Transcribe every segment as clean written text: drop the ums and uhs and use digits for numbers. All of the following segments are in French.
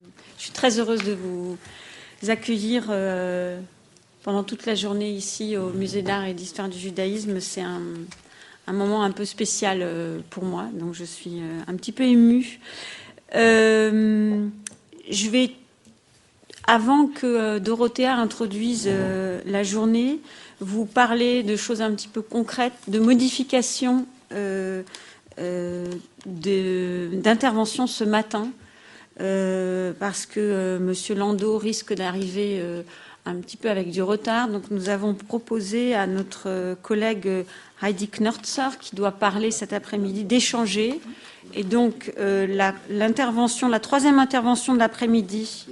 Je suis très heureuse de vous accueillir pendant toute la journée ici au Musée d'art et d'histoire du judaïsme. C'est un moment un peu spécial pour moi, donc je suis un petit peu émue. Je vais, avant que Dorothea introduise la journée, vous parler de choses un petit peu concrètes, de modifications d'intervention ce matin. Parce que Monsieur Landau risque d'arriver un petit peu avec du retard. Donc nous avons proposé à notre collègue Heidi Knörzer, qui doit parler cet après-midi, d'échanger. Et donc la troisième intervention de l'après-midi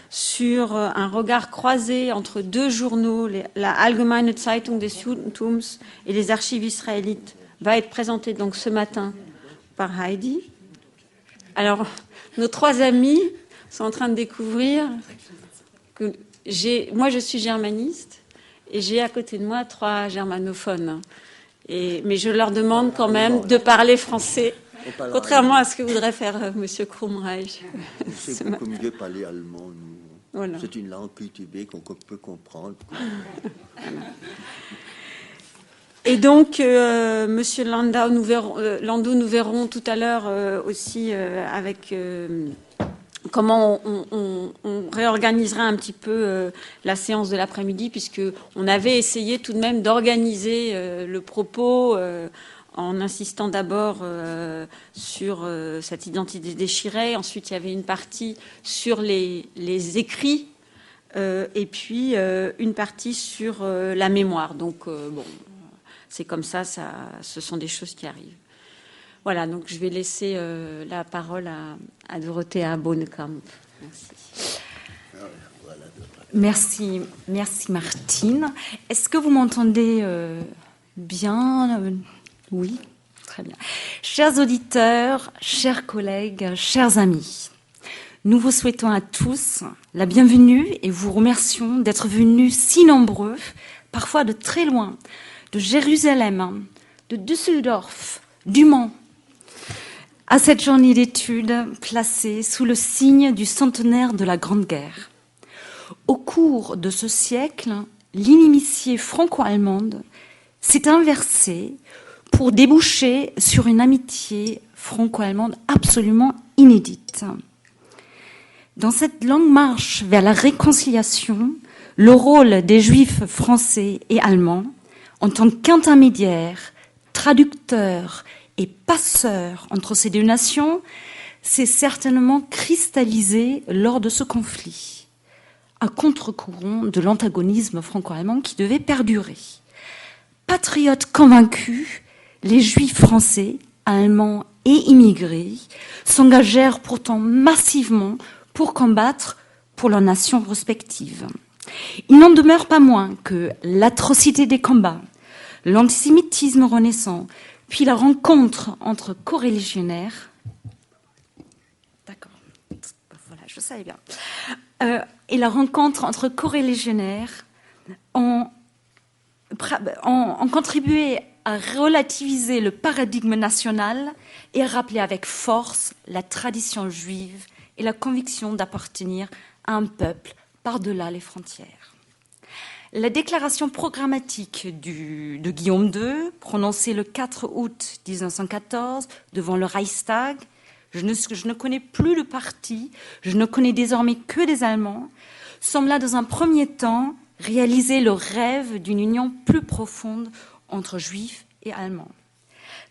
sur un regard croisé entre deux journaux, la Allgemeine Zeitung des Judentums et les archives israélites, va être présentée donc ce matin par Heidi. Alors, nos trois amis sont en train de découvrir que moi, je suis germaniste et j'ai à côté de moi trois germanophones. Mais je leur demande quand même de parler français, contrairement à ce que voudrait faire M. Krumreich. C'est beaucoup mieux parler allemand. Voilà. C'est une langue cultivée qu'on peut comprendre. Et donc, Monsieur Landau, nous verrons tout à l'heure aussi avec comment on réorganisera un petit peu la séance de l'après-midi, puisque on avait essayé tout de même d'organiser le propos en insistant d'abord sur cette identité déchirée. Ensuite, il y avait une partie sur les écrits et puis une partie sur la mémoire. Donc, bon. C'est comme ça, ce sont des choses qui arrivent. Voilà, donc je vais laisser la parole à Dorothea Bonekamp. Merci. Merci Martine. Est-ce que vous m'entendez bien? Oui, très bien. Chers auditeurs, chers collègues, chers amis, nous vous souhaitons à tous la bienvenue et vous remercions d'être venus si nombreux, parfois de très loin, de Jérusalem, de Düsseldorf, du Mans, à cette journée d'études placée sous le signe du centenaire de la Grande Guerre. Au cours de ce siècle, l'inimitié franco-allemande s'est inversée pour déboucher sur une amitié franco-allemande absolument inédite. Dans cette longue marche vers la réconciliation, le rôle des Juifs français et allemands en tant qu'intermédiaire, traducteur et passeur entre ces deux nations, s'est certainement cristallisé lors de ce conflit, à contre-courant de l'antagonisme franco-allemand qui devait perdurer. Patriotes convaincus, les Juifs français, allemands et immigrés s'engagèrent pourtant massivement pour combattre pour leurs nations respectives. Il n'en demeure pas moins que l'atrocité des combats, l'antisémitisme renaissant, puis la rencontre entre coreligionnaires. D'accord, voilà, je savais bien. Et la rencontre entre coreligionnaires ont contribué à relativiser le paradigme national et à rappeler avec force la tradition juive et la conviction d'appartenir à un peuple par-delà les frontières. La déclaration programmatique de Guillaume II, prononcée le 4 août 1914 devant le Reichstag, je ne connais plus le parti, je ne connais désormais que des Allemands, sembla dans un premier temps réaliser le rêve d'une union plus profonde entre Juifs et Allemands.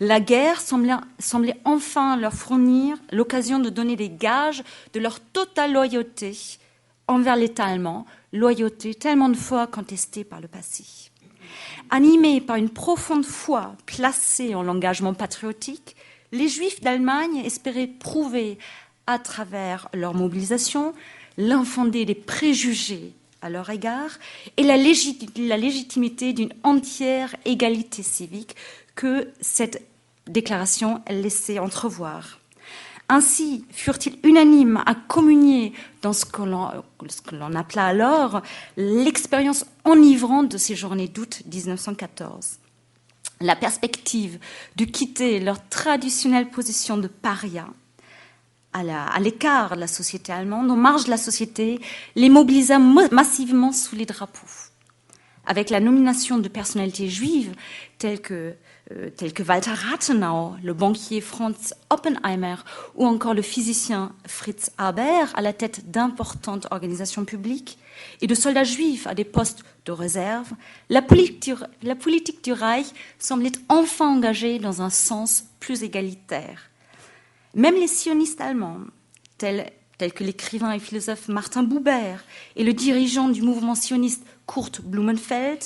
La guerre semblait enfin leur fournir l'occasion de donner des gages de leur totale loyauté envers l'État allemand, loyauté tellement de fois contestée par le passé. Animés par une profonde foi placée en l'engagement patriotique, les Juifs d'Allemagne espéraient prouver à travers leur mobilisation l'infondé des préjugés à leur égard et la légitimité d'une entière égalité civique que cette déclaration laissait entrevoir. Ainsi furent-ils unanimes à communier dans ce que l'on appela alors l'expérience enivrante de ces journées d'août 1914. La perspective de quitter leur traditionnelle position de paria à l'écart de la société allemande, en marge de la société, les mobilisa massivement sous les drapeaux. Avec la nomination de personnalités juives telles que Walter Rathenau, le banquier Franz Oppenheimer ou encore le physicien Fritz Haber à la tête d'importantes organisations publiques et de soldats juifs à des postes de réserve, la politique du Reich semblait enfin engagée dans un sens plus égalitaire. Même les sionistes allemands, tels que l'écrivain et philosophe Martin Buber et le dirigeant du mouvement sioniste Kurt Blumenfeld,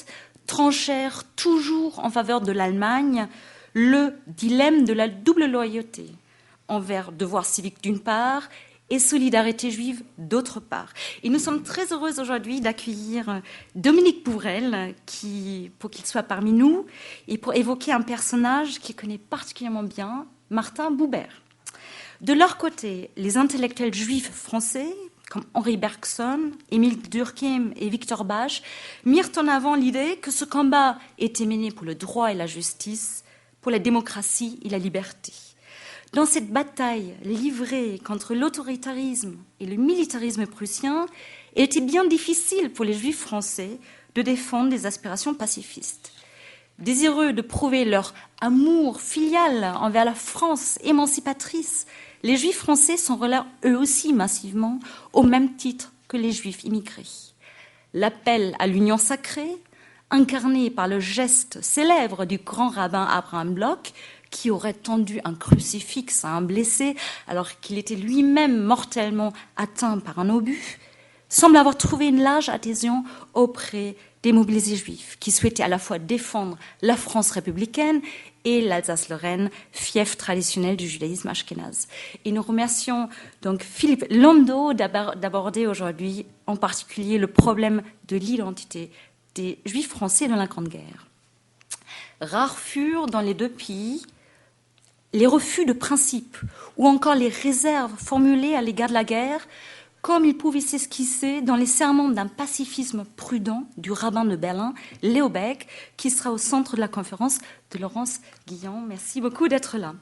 tranchèrent toujours en faveur de l'Allemagne le dilemme de la double loyauté envers devoir civique d'une part et solidarité juive d'autre part. Et nous sommes très heureux aujourd'hui d'accueillir Dominique Bourrel pour qu'il soit parmi nous et pour évoquer un personnage qu'il connaît particulièrement bien, Martin Buber. De leur côté, les intellectuels juifs français, comme Henri Bergson, Émile Durkheim et Victor Bach, mirent en avant l'idée que ce combat était mené pour le droit et la justice, pour la démocratie et la liberté. Dans cette bataille livrée contre l'autoritarisme et le militarisme prussien, il était bien difficile pour les juifs français de défendre des aspirations pacifistes. Désireux de prouver leur amour filial envers la France émancipatrice, les juifs français s'enrôlèrent eux aussi massivement, au même titre que les juifs immigrés. L'appel à l'union sacrée, incarné par le geste célèbre du grand rabbin Abraham Bloch, qui aurait tendu un crucifix à un blessé alors qu'il était lui-même mortellement atteint par un obus, semble avoir trouvé une large adhésion auprès des mobilisés juifs qui souhaitaient à la fois défendre la France républicaine et l'Alsace-Lorraine, fief traditionnel du judaïsme ashkénaze. Et nous remercions donc Philippe Landau d'aborder aujourd'hui en particulier le problème de l'identité des juifs français dans la Grande Guerre. Rares furent dans les deux pays les refus de principe ou encore les réserves formulées à l'égard de la guerre, comme il pouvait s'esquisser dans les sermons d'un pacifisme prudent du rabbin de Berlin, Léo Beck, qui sera au centre de la conférence de Laurence Guillon. Merci beaucoup d'être là.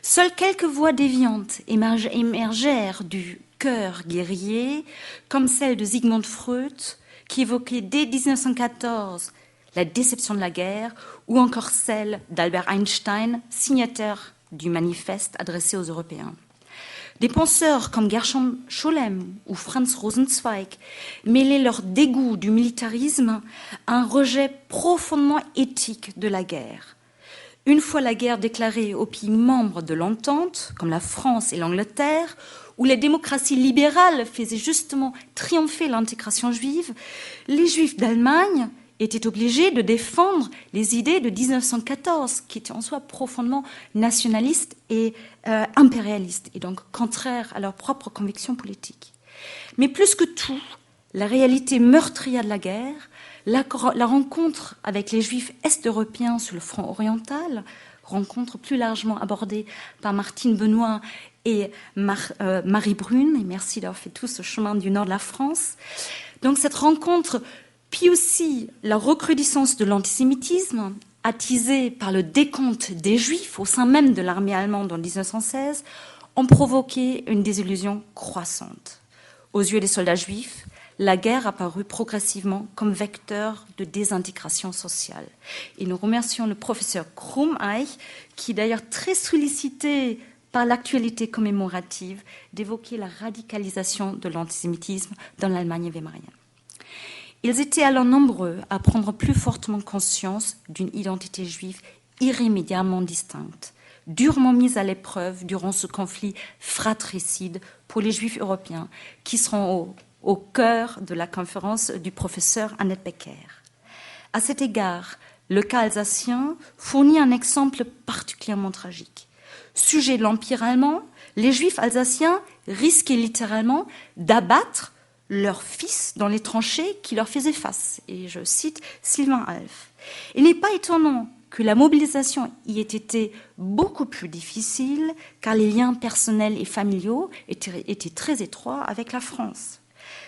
Seules quelques voix déviantes émergèrent du cœur guerrier, comme celle de Sigmund Freud, qui évoquait dès 1914 la déception de la guerre, ou encore celle d'Albert Einstein, signataire du manifeste adressé aux Européens. Des penseurs comme Gershom Scholem ou Franz Rosenzweig mêlaient leur dégoût du militarisme à un rejet profondément éthique de la guerre. Une fois la guerre déclarée aux pays membres de l'Entente, comme la France et l'Angleterre, où les démocraties libérales faisaient justement triompher l'intégration juive, les Juifs d'Allemagne étaient obligés de défendre les idées de 1914, qui étaient en soi profondément nationalistes et impérialistes, et donc contraires à leurs propres convictions politiques. Mais plus que tout, la réalité meurtrière de la guerre, la rencontre avec les Juifs est-européens sur le front oriental, rencontre plus largement abordée par Martine Benoît et Marie Brune, et merci d'avoir fait tout ce chemin du nord de la France. Donc cette rencontre, puis aussi la recrudescence de l'antisémitisme, attisée par le décompte des Juifs au sein même de l'armée allemande en 1916, ont provoqué une désillusion croissante. Aux yeux des soldats juifs, la guerre apparut progressivement comme vecteur de désintégration sociale. Et nous remercions le professeur Krummeich, qui est d'ailleurs très sollicité par l'actualité commémorative, d'évoquer la radicalisation de l'antisémitisme dans l'Allemagne weimarienne. Ils étaient alors nombreux à prendre plus fortement conscience d'une identité juive irrémédiablement distincte, durement mise à l'épreuve durant ce conflit fratricide pour les Juifs européens, qui seront au cœur de la conférence du professeur Annette Becker. À cet égard, le cas alsacien fournit un exemple particulièrement tragique. Sujet de l'Empire allemand, les Juifs alsaciens risquaient littéralement d'abattre leurs fils dans les tranchées qui leur faisaient face. Et je cite Sylvain Alf. Il n'est pas étonnant que la mobilisation y ait été beaucoup plus difficile, car les liens personnels et familiaux étaient très étroits avec la France.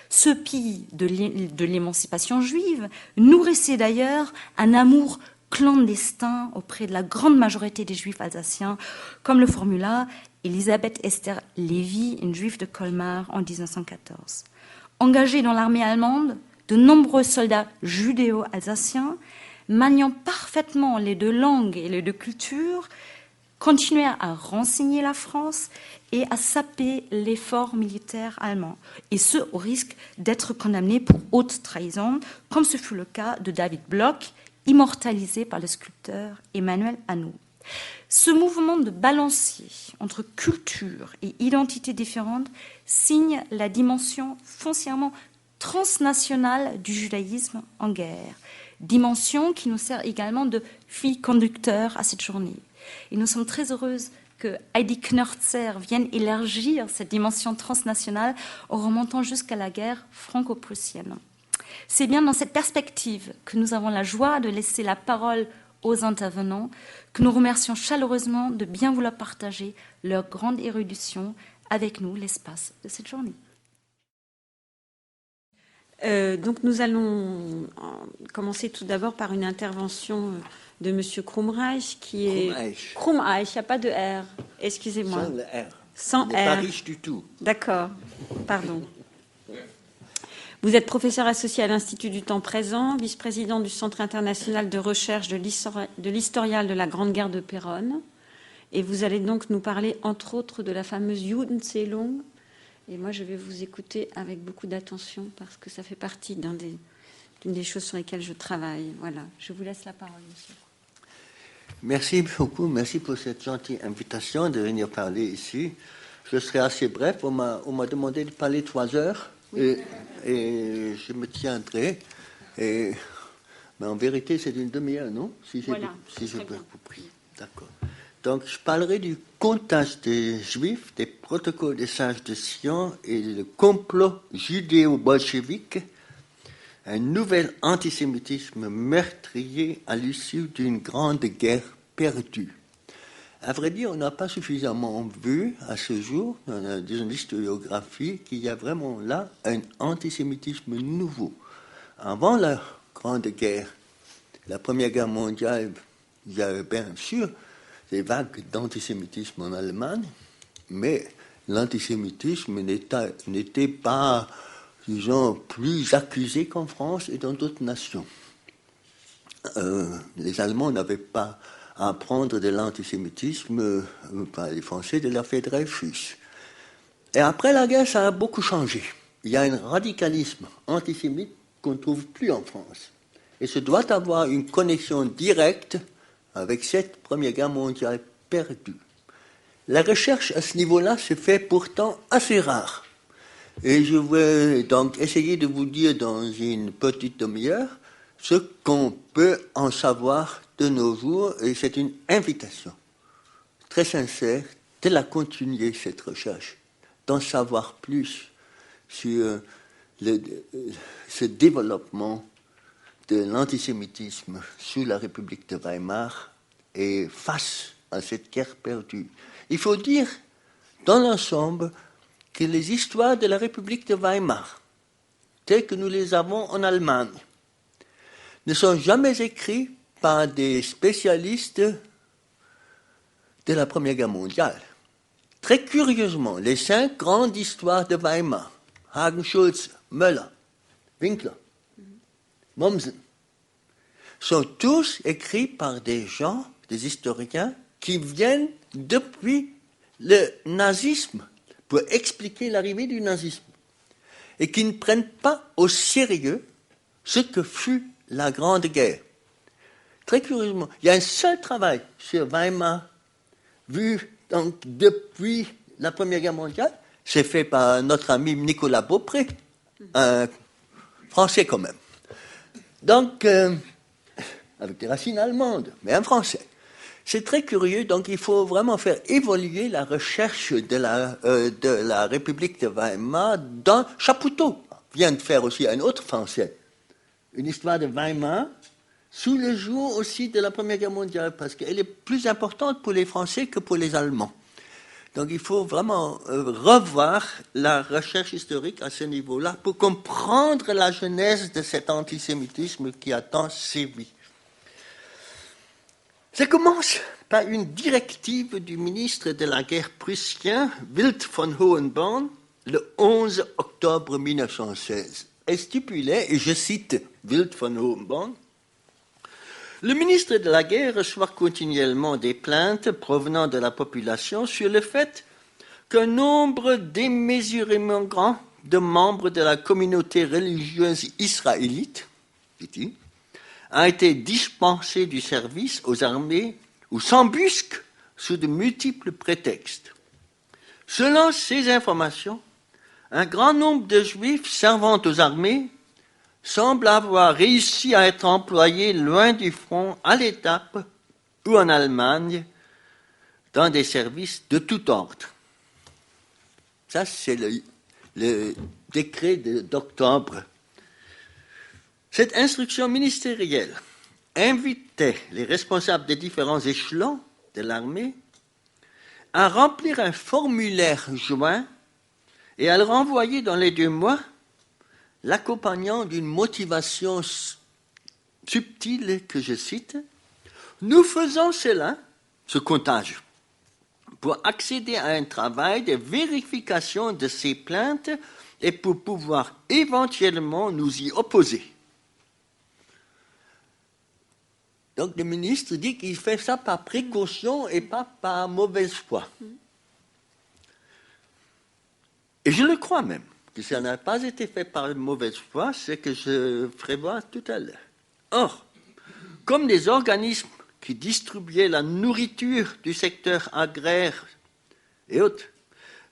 Ce pays de l'émancipation juive nourrissait d'ailleurs un amour clandestin auprès de la grande majorité des Juifs alsaciens, comme le formula Elisabeth Esther Lévy, une juive de Colmar, en 1914. Engagés dans l'armée allemande, de nombreux soldats judéo-alsaciens, maniant parfaitement les deux langues et les deux cultures, continuèrent à renseigner la France et à saper l'effort militaire allemand, et ce au risque d'être condamnés pour haute trahison, comme ce fut le cas de David Bloch, immortalisé par le sculpteur Emmanuel Hanou. Ce mouvement de balancier entre culture et identités différentes signe la dimension foncièrement transnationale du judaïsme en guerre, dimension qui nous sert également de fil conducteur à cette journée. Et nous sommes très heureuses que Heidi Knörzer vienne élargir cette dimension transnationale en remontant jusqu'à la guerre franco-prussienne. C'est bien dans cette perspective que nous avons la joie de laisser la parole aux intervenants, que nous remercions chaleureusement de bien vouloir partager leur grande érudition avec nous l'espace de cette journée. Donc nous allons commencer tout d'abord par une intervention de M. Krumreich, qui est... Krumreich, il n'y a pas de R, excusez-moi. Sans le R. Sans Il n'est pas R. riche du tout. D'accord, pardon. Vous êtes professeur associé à l'Institut du temps présent, vice-président du Centre international de recherche de l'historial de la Grande Guerre de Péronne. Et vous allez donc nous parler, entre autres, de la fameuse Judenzählung. Et moi, je vais vous écouter avec beaucoup d'attention parce que ça fait partie d'une des choses sur lesquelles je travaille. Voilà, je vous laisse la parole, monsieur. Merci beaucoup, merci pour cette gentille invitation de venir parler ici. Je serai assez bref, on m'a demandé de parler 3 heures, oui. et je me tiendrai. Mais en vérité, c'est une demi-heure, non? Si je peux vous prier. D'accord. Donc, je parlerai du comptage des Juifs, des protocoles des sages de Sion et le complot judéo-bolchevique, un nouvel antisémitisme meurtrier à l'issue d'une grande guerre perdue. À vrai dire, on n'a pas suffisamment vu à ce jour, dans l'historiographie, qu'il y a vraiment là un antisémitisme nouveau. Avant la Grande Guerre, la Première Guerre mondiale, il y avait bien sûr des vagues d'antisémitisme en Allemagne, mais l'antisémitisme n'était pas, disons, plus accusé qu'en France et dans d'autres nations. Les Allemands n'avaient pas à apprendre de l'antisémitisme, les Français de l'affaire Dreyfus. Et après la guerre, ça a beaucoup changé. Il y a un radicalisme antisémite qu'on ne trouve plus en France. Et ce doit avoir une connexion directe avec cette Première Guerre mondiale perdue. La recherche à ce niveau-là se fait pourtant assez rare. Et je vais donc essayer de vous dire dans une petite demi-heure ce qu'on peut en savoir de nos jours, et c'est une invitation très sincère de la continuer, cette recherche, d'en savoir plus sur ce développement de l'antisémitisme sous la République de Weimar et face à cette guerre perdue. Il faut dire, dans l'ensemble, que les histoires de la République de Weimar, telles que nous les avons en Allemagne, ne sont jamais écrites par des spécialistes de la Première Guerre mondiale. Très curieusement, les 5 grandes histoires de Weimar, Hagen, Schulze, Möller, Winkler, Mommsen, sont tous écrits par des gens, des historiens, qui viennent depuis le nazisme pour expliquer l'arrivée du nazisme et qui ne prennent pas au sérieux ce que fut la Grande Guerre. Très curieusement, il y a un seul travail sur Weimar vu donc, depuis la Première Guerre mondiale, c'est fait par notre ami Nicolas Beaupré, un Français quand même. Donc, avec des racines allemandes, mais un Français. C'est très curieux, donc il faut vraiment faire évoluer la recherche de la République de Weimar dans Chapoutot. Vient de faire aussi un autre Français, une histoire de Weimar, sous le joug aussi de la Première Guerre mondiale, parce qu'elle est plus importante pour les Français que pour les Allemands. Donc il faut vraiment revoir la recherche historique à ce niveau-là pour comprendre la genèse de cet antisémitisme qui a tant sévi. Ça commence par une directive du ministre de la guerre prussien, Wild von Hohenborn, le 11 octobre 1916. Elle stipulait, et je cite Wild von Hohenborn, « Le ministre de la guerre reçoit continuellement des plaintes provenant de la population sur le fait qu'un nombre démesurément grand de membres de la communauté religieuse israélite, dit-il, a été dispensé du service aux armées ou s'embusque sous de multiples prétextes. Selon ces informations, un grand nombre de Juifs servant aux armées semblent avoir réussi à être employés loin du front, à l'étape ou en Allemagne, dans des services de tout ordre. » Ça, c'est le décret d'octobre. Cette instruction ministérielle invitait les responsables des différents échelons de l'armée à remplir un formulaire joint et à le renvoyer dans les 2 mois, l'accompagnant d'une motivation subtile que je cite. « Nous faisons cela, ce comptage, pour accéder à un travail de vérification de ces plaintes et pour pouvoir éventuellement nous y opposer. » Donc le ministre dit qu'il fait ça par précaution et pas par mauvaise foi. Et je le crois même, que ça n'a pas été fait par mauvaise foi, c'est que je ferai voir tout à l'heure. Or, comme les organismes qui distribuaient la nourriture du secteur agraire et autres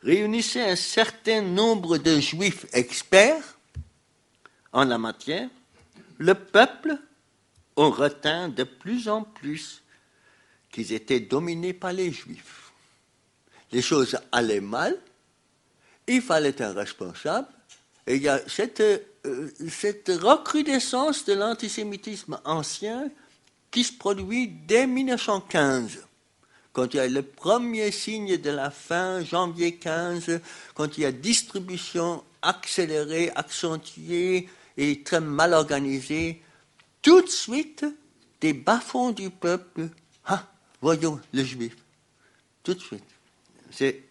réunissaient un certain nombre de juifs experts en la matière, le peuple on retint de plus en plus qu'ils étaient dominés par les Juifs. Les choses allaient mal, il fallait un responsable, et il y a cette recrudescence de l'antisémitisme ancien qui se produit dès 1915, quand il y a le premier signe de la fin, janvier 15, quand il y a distribution accélérée, accentuée et très mal organisée. Tout de suite, des bas-fonds du peuple, voyons le juif, tout de suite. C'est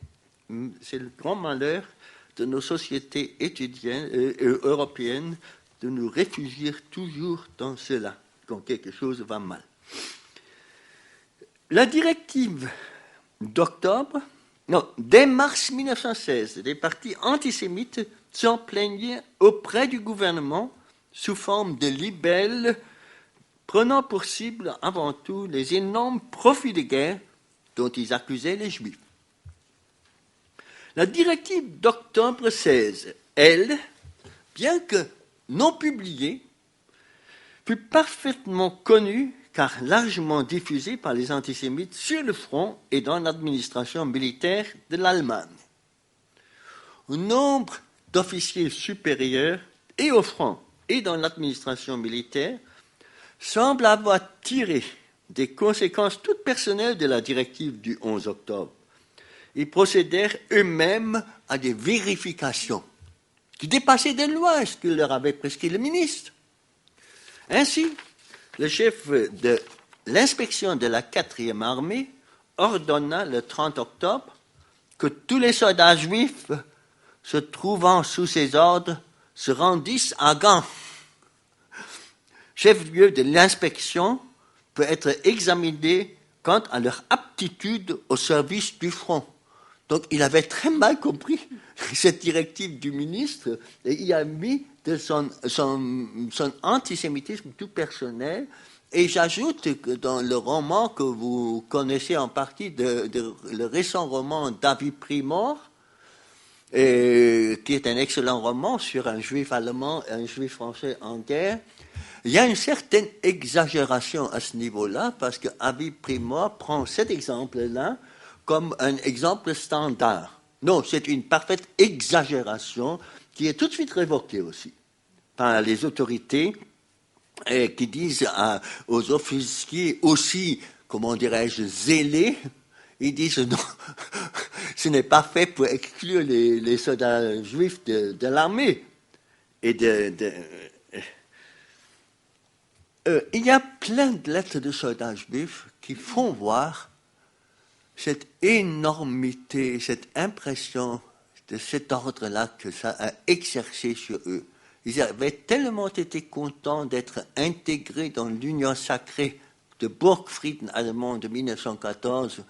le grand malheur de nos sociétés européennes de nous réfugier toujours dans cela, quand quelque chose va mal. La directive d'octobre, dès mars 1916, des partis antisémites s'en plaignaient auprès du gouvernement sous forme de libelles, prenant pour cible avant tout les énormes profits de guerre dont ils accusaient les Juifs. La directive d'octobre 16, elle, bien que non publiée, fut parfaitement connue car largement diffusée par les antisémites sur le front et dans l'administration militaire de l'Allemagne. Un nombre d'officiers supérieurs et au front et dans l'administration militaire, semblent avoir tiré des conséquences toutes personnelles de la directive du 11 octobre. Ils procédèrent eux-mêmes à des vérifications qui dépassaient de loin ce que leur avait prescrit le ministre. Ainsi, le chef de l'inspection de la 4e armée ordonna le 30 octobre que tous les soldats juifs se trouvant sous ses ordres se rendissent à Gand. Chef-lieu de l'inspection peut être examiné quant à leur aptitude au service du front. Donc il avait très mal compris cette directive du ministre et il a mis de son antisémitisme tout personnel. Et j'ajoute que dans le roman que vous connaissez en partie, le récent roman David Primor, qui est un excellent roman sur un juif allemand et un juif français en guerre, il y a une certaine exagération à ce niveau-là, parce que David Primor prend cet exemple-là comme un exemple standard. Non, c'est une parfaite exagération qui est tout de suite révoquée aussi par les autorités et qui disent aux officiers aussi, comment dirais-je, zélés, ils disent non, ce n'est pas fait pour exclure les soldats juifs de l'armée. Et il y a plein de lettres de soldats juifs qui font voir cette énormité, cette impression de cet ordre-là que ça a exercé sur eux. Ils avaient tellement été contents d'être intégrés dans l'union sacrée de Burgfrieden allemand de 1914,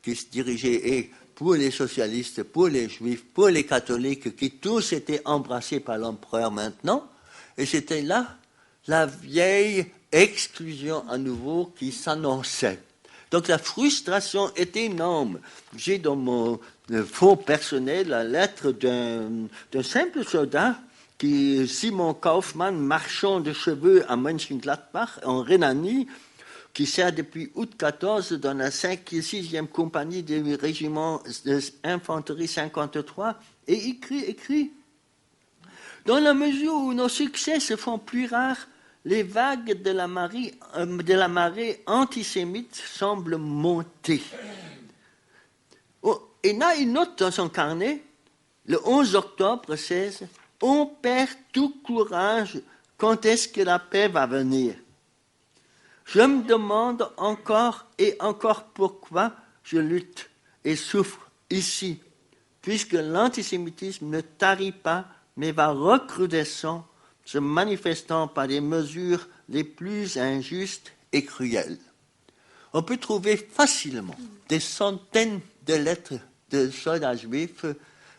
qui se dirigeait pour les socialistes, pour les juifs, pour les catholiques, qui tous étaient embrassés par l'empereur maintenant. Et c'était là la vieille exclusion à nouveau qui s'annonçait. Donc la frustration est énorme. J'ai dans mon fond personnel la lettre d'un simple soldat, Simon Kaufmann, marchand de cheveux à Mönchengladbach, en Rhénanie, qui sert depuis août 14 dans la 6e compagnie du régiment d'infanterie 53, et écrit « Dans la mesure où nos succès se font plus rares, les vagues de la marée antisémite semblent monter. » Et là, il note dans son carnet, le 11 octobre 16, « On perd tout courage, quand est-ce que la paix va venir ? Je me demande encore et encore pourquoi je lutte et souffre ici, puisque l'antisémitisme ne tarit pas, mais va recrudescent, se manifestant par des mesures les plus injustes et cruelles. » On peut trouver facilement des centaines de lettres de soldats juifs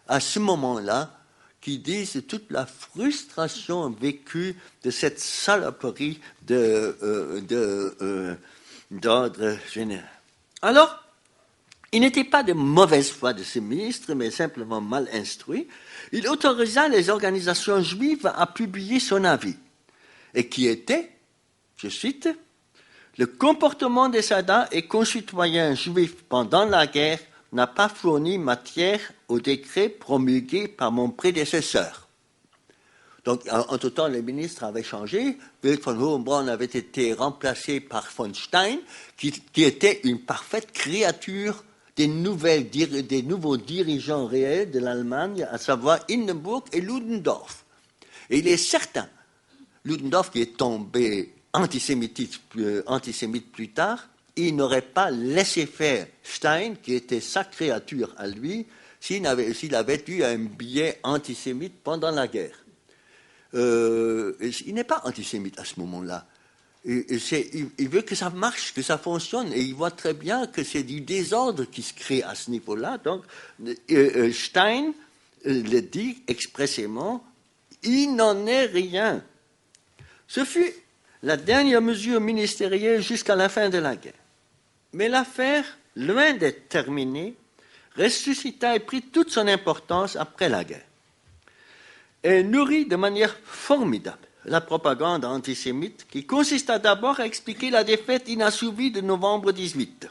à ce moment-là qui disent toute la frustration vécue de cette saloperie d'ordre général. Alors, il n'était pas de mauvaise foi de ce ministre, mais simplement mal instruit. Il autorisa les organisations juives à publier son avis, et qui était, je cite, « Le comportement des soldats et concitoyens juifs pendant la guerre n'a pas fourni matière au décret promulgué par mon prédécesseur. » Donc, entre-temps, les ministres avaient changé. Wilhelm von Hohenborn avait été remplacé par von Stein, qui était une parfaite créature des nouveaux dirigeants réels de l'Allemagne, à savoir Hindenburg et Ludendorff. Et il est certain, Ludendorff qui est tombé antisémite plus tard, il n'aurait pas laissé faire Stein, qui était sa créature à lui, s'il avait eu un biais antisémite pendant la guerre. Il n'est pas antisémite à ce moment-là. Il veut que ça marche, que ça fonctionne, et il voit très bien que c'est du désordre qui se crée à ce niveau-là. Donc, Stein le dit expressément, il n'en est rien. Ce fut la dernière mesure ministérielle jusqu'à la fin de la guerre. Mais l'affaire, loin d'être terminée, ressuscita et prit toute son importance après la guerre. Elle nourrit de manière formidable la propagande antisémite qui consista d'abord à expliquer la défaite inassouvie de novembre 18.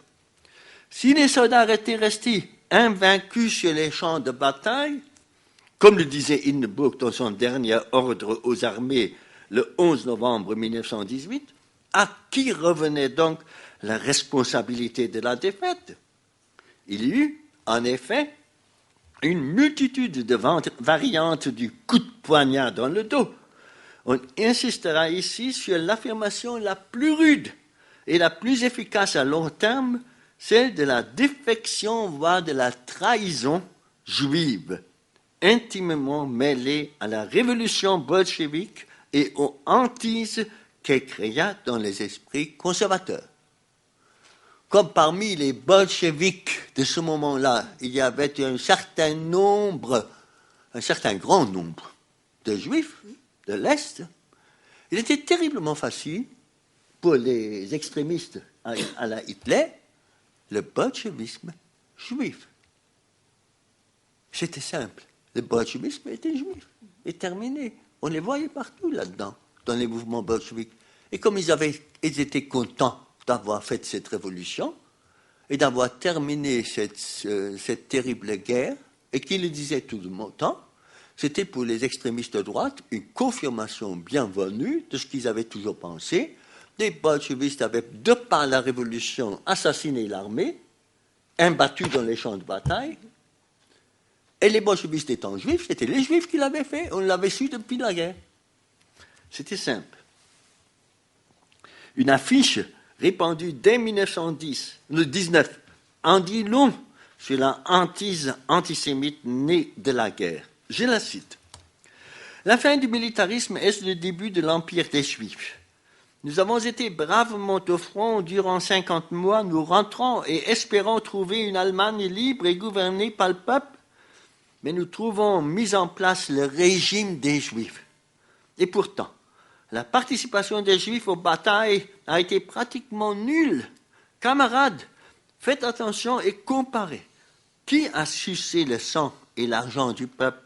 Si les soldats étaient restés invaincus sur les champs de bataille, comme le disait Hindenburg dans son dernier ordre aux armées le 11 novembre 1918, à qui revenait donc la responsabilité de la défaite? Il y eut, en effet, une multitude de variantes du coup de poignard dans le dos. On insistera ici sur l'affirmation la plus rude et la plus efficace à long terme, celle de la défection, voire de la trahison juive, intimement mêlée à la révolution bolchevique et aux hantises qu'elle créa dans les esprits conservateurs. Comme parmi les bolcheviks de ce moment-là, il y avait un certain grand nombre de juifs de l'Est, il était terriblement facile pour les extrémistes à la Hitler, le bolchevisme juif. C'était simple. Le bolchevisme était juif. Et terminé. On les voyait partout là-dedans, dans les mouvements bolcheviques. Et comme ils étaient contents d'avoir fait cette révolution et d'avoir terminé cette terrible guerre, et qu'ils le disaient tout le temps, c'était pour les extrémistes de droite une confirmation bienvenue de ce qu'ils avaient toujours pensé. Les bolchevistes avaient, de par la révolution, assassiné l'armée, imbattu dans les champs de bataille, et les bolchevistes étant juifs, c'était les juifs qui l'avaient fait, on l'avait su depuis la guerre. C'était simple. Une affiche répandue dès 1919 en dit long sur la hantise antisémite née de la guerre. Je la cite. La fin du militarisme est le début de l'empire des Juifs. Nous avons été bravement au front durant 50 mois, nous rentrons et espérons trouver une Allemagne libre et gouvernée par le peuple, mais nous trouvons mis en place le régime des Juifs. Et pourtant, la participation des Juifs aux batailles a été pratiquement nulle. Camarades, faites attention et comparez. Qui a sucé le sang et l'argent du peuple?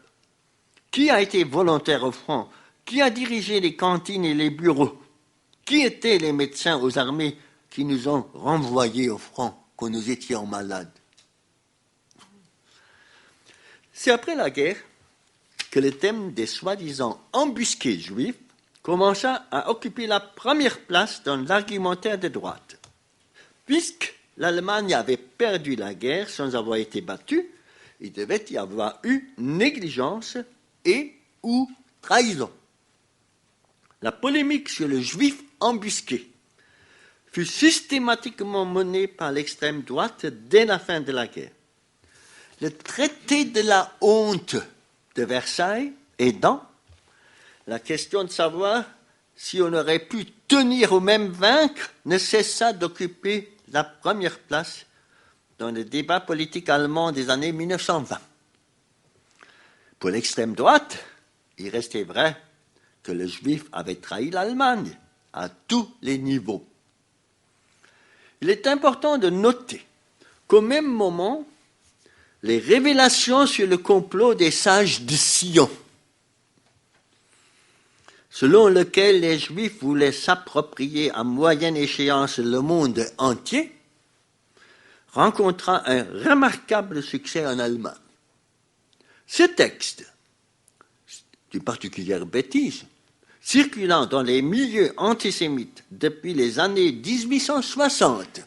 Qui a été volontaire au front? Qui a dirigé les cantines et les bureaux? Qui étaient les médecins aux armées qui nous ont renvoyés au front quand nous étions malades? C'est après la guerre que le thème des soi-disant embusqués juifs commença à occuper la première place dans l'argumentaire de droite. Puisque l'Allemagne avait perdu la guerre sans avoir été battue, il devait y avoir eu négligence et ou trahison. La polémique sur le juif embusqué fut systématiquement menée par l'extrême droite dès la fin de la guerre. Le traité de la honte de Versailles aidant, la question de savoir si on aurait pu tenir ou même vaincre ne cessa d'occuper la première place dans le débat politique allemand des années 1920. Pour l'extrême droite, il restait vrai que le juif avait trahi l'Allemagne à tous les niveaux. Il est important de noter qu'au même moment, les révélations sur le complot des sages de Sion, selon lequel les Juifs voulaient s'approprier à moyenne échéance le monde entier, rencontra un remarquable succès en Allemagne. Ce texte, d'une particulière bêtise, circulant dans les milieux antisémites depuis les années 1860,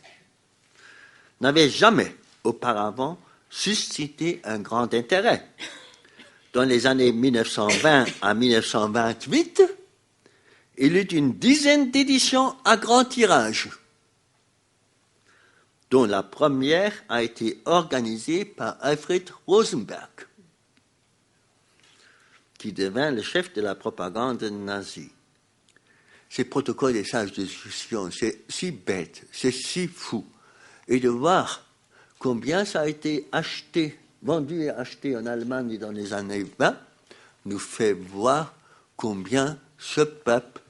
n'avait jamais auparavant suscité un grand intérêt. Dans les années 1920 à 1928, il eut une dizaine d'éditions à grand tirage, dont la première a été organisée par Alfred Rosenberg, qui devint le chef de la propagande nazie. Ces protocoles des sages de Sion, c'est si bête, c'est si fou. Et de voir combien ça a été vendu et acheté en Allemagne dans les années 20, nous fait voir combien ce peuple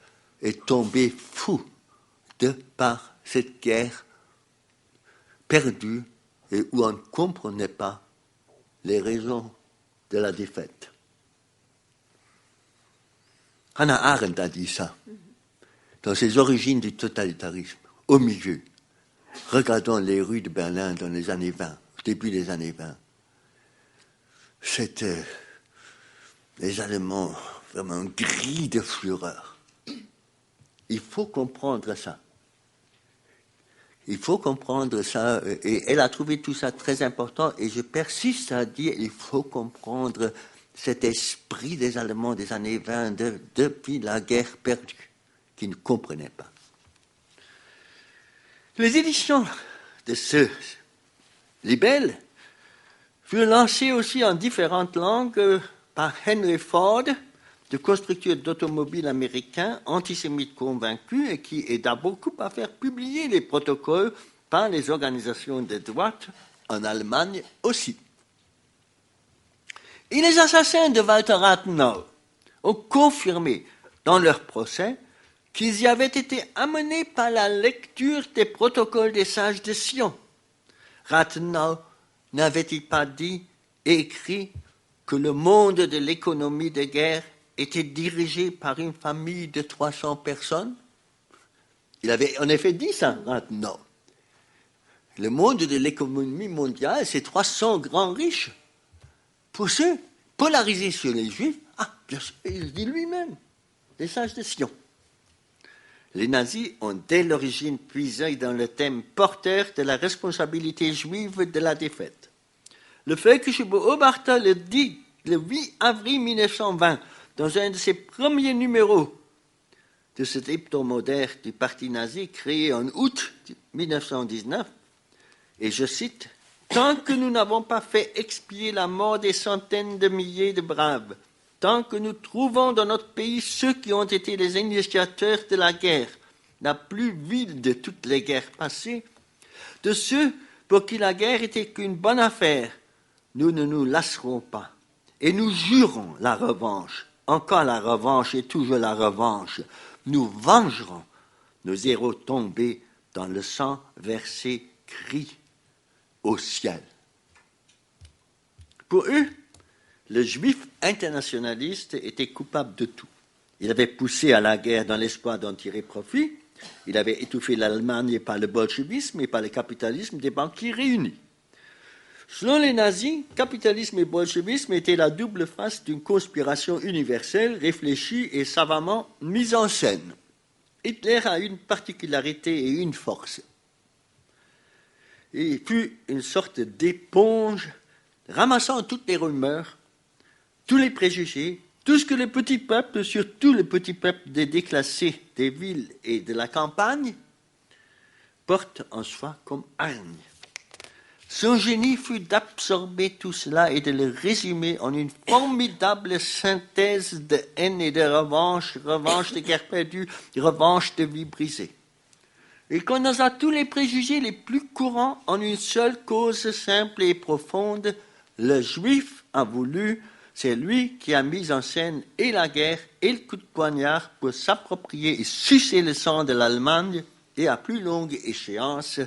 est tombé fou de par cette guerre perdue et où on ne comprenait pas les raisons de la défaite. Hannah Arendt a dit ça dans ses origines du totalitarisme, au milieu. Regardons les rues de Berlin dans les années 20, au début des années 20. C'était les Allemands vraiment gris de fureur. Il faut comprendre ça. Il faut comprendre ça. Et elle a trouvé tout ça très important. Et je persiste à dire il faut comprendre cet esprit des Allemands des années 20 depuis la guerre perdue, qui ne comprenaient pas. Les éditions de ce libelle furent lancées aussi en différentes langues par Henry Ford, de constructeur d'automobiles américains, antisémite convaincu et qui aida beaucoup à faire publier les protocoles par les organisations de droite en Allemagne aussi. Et les assassins de Walter Rathenau ont confirmé dans leur procès qu'ils y avaient été amenés par la lecture des protocoles des sages de Sion. Rathenau n'avait-il pas dit et écrit que le monde de l'économie de guerre était dirigé par une famille de 300 personnes? Il avait en effet dit ça, Rathenau. Le monde de l'économie mondiale, c'est 300 grands riches. Pour ceux polarisés sur les Juifs, bien sûr, il le dit lui-même, les sages de Sion. Les nazis ont dès l'origine puisé dans le thème porteur de la responsabilité juive de la défaite. Le Völkische Beobachter le dit le 8 avril 1920 dans un de ses premiers numéros de cet hebdomadaire du parti nazi créé en août 1919, et je cite Tant que nous n'avons pas fait expier la mort des centaines de milliers de braves, tant que nous trouvons dans notre pays ceux qui ont été les initiateurs de la guerre, la plus vile de toutes les guerres passées, de ceux pour qui la guerre était qu'une bonne affaire, nous ne nous lasserons pas. Et nous jurons la revanche, encore la revanche et toujours la revanche. Nous vengerons nos héros tombés dans le sang versé cri au ciel. Pour eux, le juif internationaliste était coupable de tout. Il avait poussé à la guerre dans l'espoir d'en tirer profit. Il avait étouffé l'Allemagne par le bolchevisme et par le capitalisme des banquiers réunis. Selon les nazis, capitalisme et bolchevisme étaient la double face d'une conspiration universelle, réfléchie et savamment mise en scène. Hitler a une particularité et une force. Il fut une sorte d'éponge ramassant toutes les rumeurs, tous les préjugés, tout ce que le petit peuple, surtout le petit peuple des déclassés des villes et de la campagne, porte en soi comme hargne. Son génie fut d'absorber tout cela et de le résumer en une formidable synthèse de haine et de revanche, revanche de guerre perdue, revanche de vie brisée. Et condensa tous les préjugés les plus courants en une seule cause simple et profonde. Le juif a voulu, c'est lui qui a mis en scène et la guerre et le coup de poignard pour s'approprier et sucer le sang de l'Allemagne et à plus longue échéance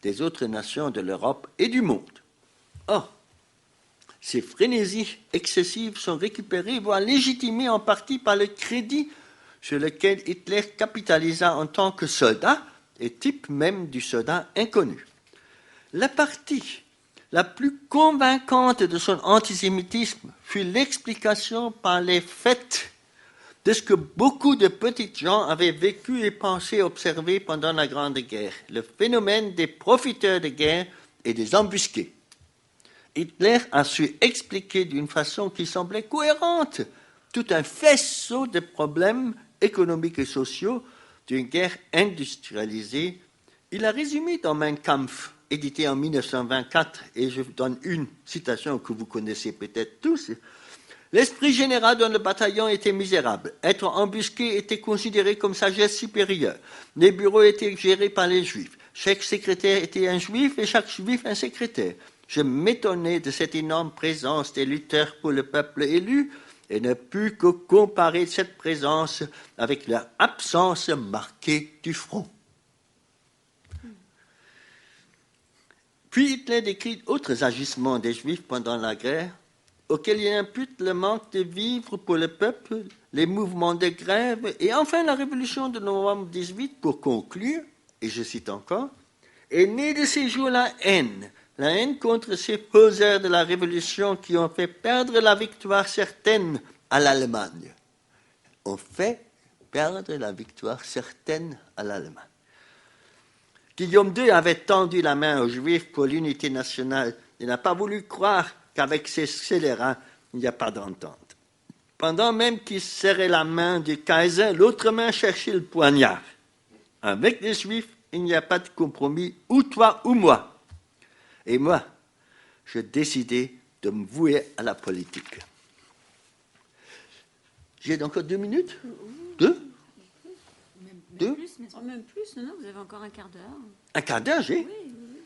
des autres nations de l'Europe et du monde. Or, ces frénésies excessives sont récupérées, voire légitimées en partie par le crédit sur lequel Hitler capitalisa en tant que soldat et type même du soldat inconnu. La partie la plus convaincante de son antisémitisme fut l'explication par les faits de ce que beaucoup de petites gens avaient vécu et pensé observer pendant la Grande Guerre, le phénomène des profiteurs de guerre et des embusqués. Hitler a su expliquer d'une façon qui semblait cohérente tout un faisceau de problèmes économiques et sociaux d'une guerre industrialisée. Il a résumé dans Mein Kampf, édité en 1924, et je vous donne une citation que vous connaissez peut-être tous. L'esprit général dans le bataillon était misérable. Être embusqué était considéré comme sagesse supérieure. Les bureaux étaient gérés par les juifs. Chaque secrétaire était un juif et chaque juif un secrétaire. Je m'étonnais de cette énorme présence des lutteurs pour le peuple élu et ne pus que comparer cette présence avec leur absence marquée du front. Puis Hitler décrit d'autres agissements des Juifs pendant la guerre, auxquels il impute le manque de vivres pour le peuple, les mouvements de grève, et enfin la révolution de novembre 18, pour conclure, et je cite encore, est née de ces jours la haine contre ces faiseurs de la révolution qui ont fait perdre la victoire certaine à l'Allemagne. On fait perdre la victoire certaine à l'Allemagne. Guillaume II avait tendu la main aux Juifs pour l'unité nationale. Il n'a pas voulu croire qu'avec ces scélérats, il n'y a pas d'entente. Pendant même qu'il serrait la main du Kaiser, l'autre main cherchait le poignard. Avec les Juifs, il n'y a pas de compromis, ou toi ou moi. Et moi, je décidai de me vouer à la politique. J'ai encore 2 minutes ? 2 ? Même plus, non, vous avez encore un quart d'heure. Un quart d'heure, j'ai ? Oui, oui.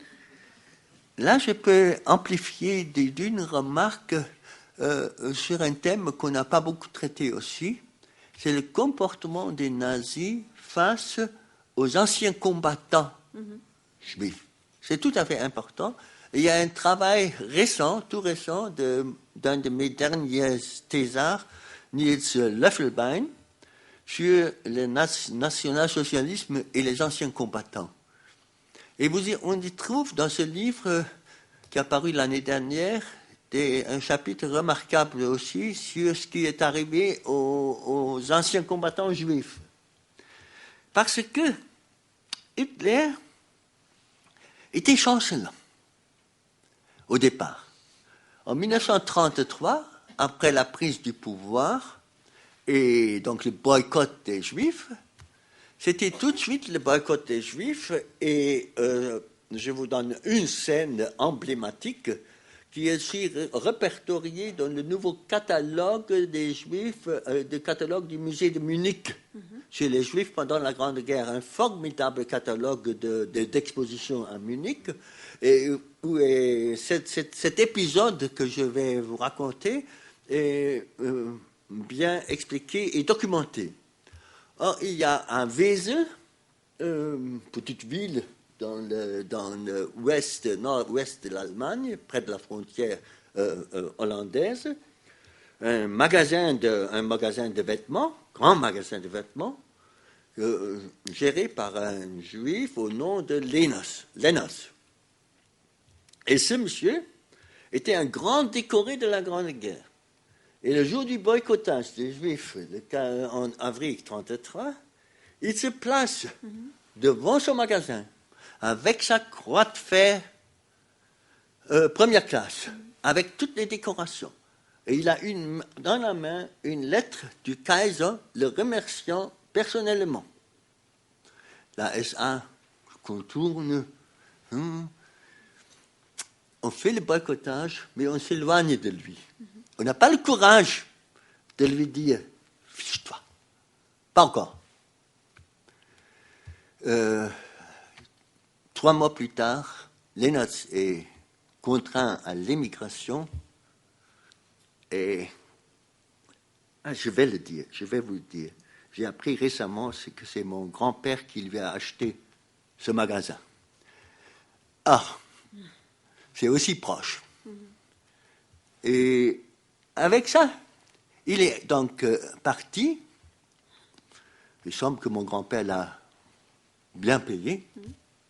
Là, je peux amplifier d'une remarque sur un thème qu'on n'a pas beaucoup traité aussi. C'est le comportement des nazis face aux anciens combattants juifs. C'est tout à fait important. Il y a un travail récent, tout récent, d'un de mes derniers thésards, Niels Löffelbein, sur le national-socialisme et les anciens combattants. Et on y trouve dans ce livre qui a paru l'année dernière un chapitre remarquable aussi sur ce qui est arrivé aux anciens combattants juifs. Parce que Hitler était chancelant au départ. En 1933, après la prise du pouvoir, et donc le boycott des Juifs, c'était tout de suite le boycott des Juifs et je vous donne une scène emblématique qui est aussi répertoriée dans le nouveau catalogue des Juifs, le catalogue du musée de Munich, chez les Juifs pendant la Grande Guerre. Un formidable catalogue d'expositions à Munich. Et où cet épisode que je vais vous raconter est bien expliqué et documenté. Or, il y a un Wesel, petite ville dans le nord-ouest de l'Allemagne, près de la frontière hollandaise, un magasin de vêtements, grand magasin de vêtements, géré par un juif au nom de Lenas. Et ce monsieur était un grand décoré de la Grande Guerre. Et le jour du boycottage des Juifs, en avril 1933, il se place devant son magasin avec sa croix de fer première classe, avec toutes les décorations. Et il a dans la main une lettre du Kaiser le remerciant personnellement. La SA contourne. On fait le boycottage, mais on s'éloigne de lui. On n'a pas le courage de lui dire « fiche-toi ». Pas encore. 3 mois plus tard, Lenas est contraint à l'émigration et je vais vous le dire. J'ai appris récemment que c'est mon grand-père qui lui a acheté ce magasin. C'est aussi proche. Et avec ça, il est donc parti. Il semble que mon grand-père l'a bien payé.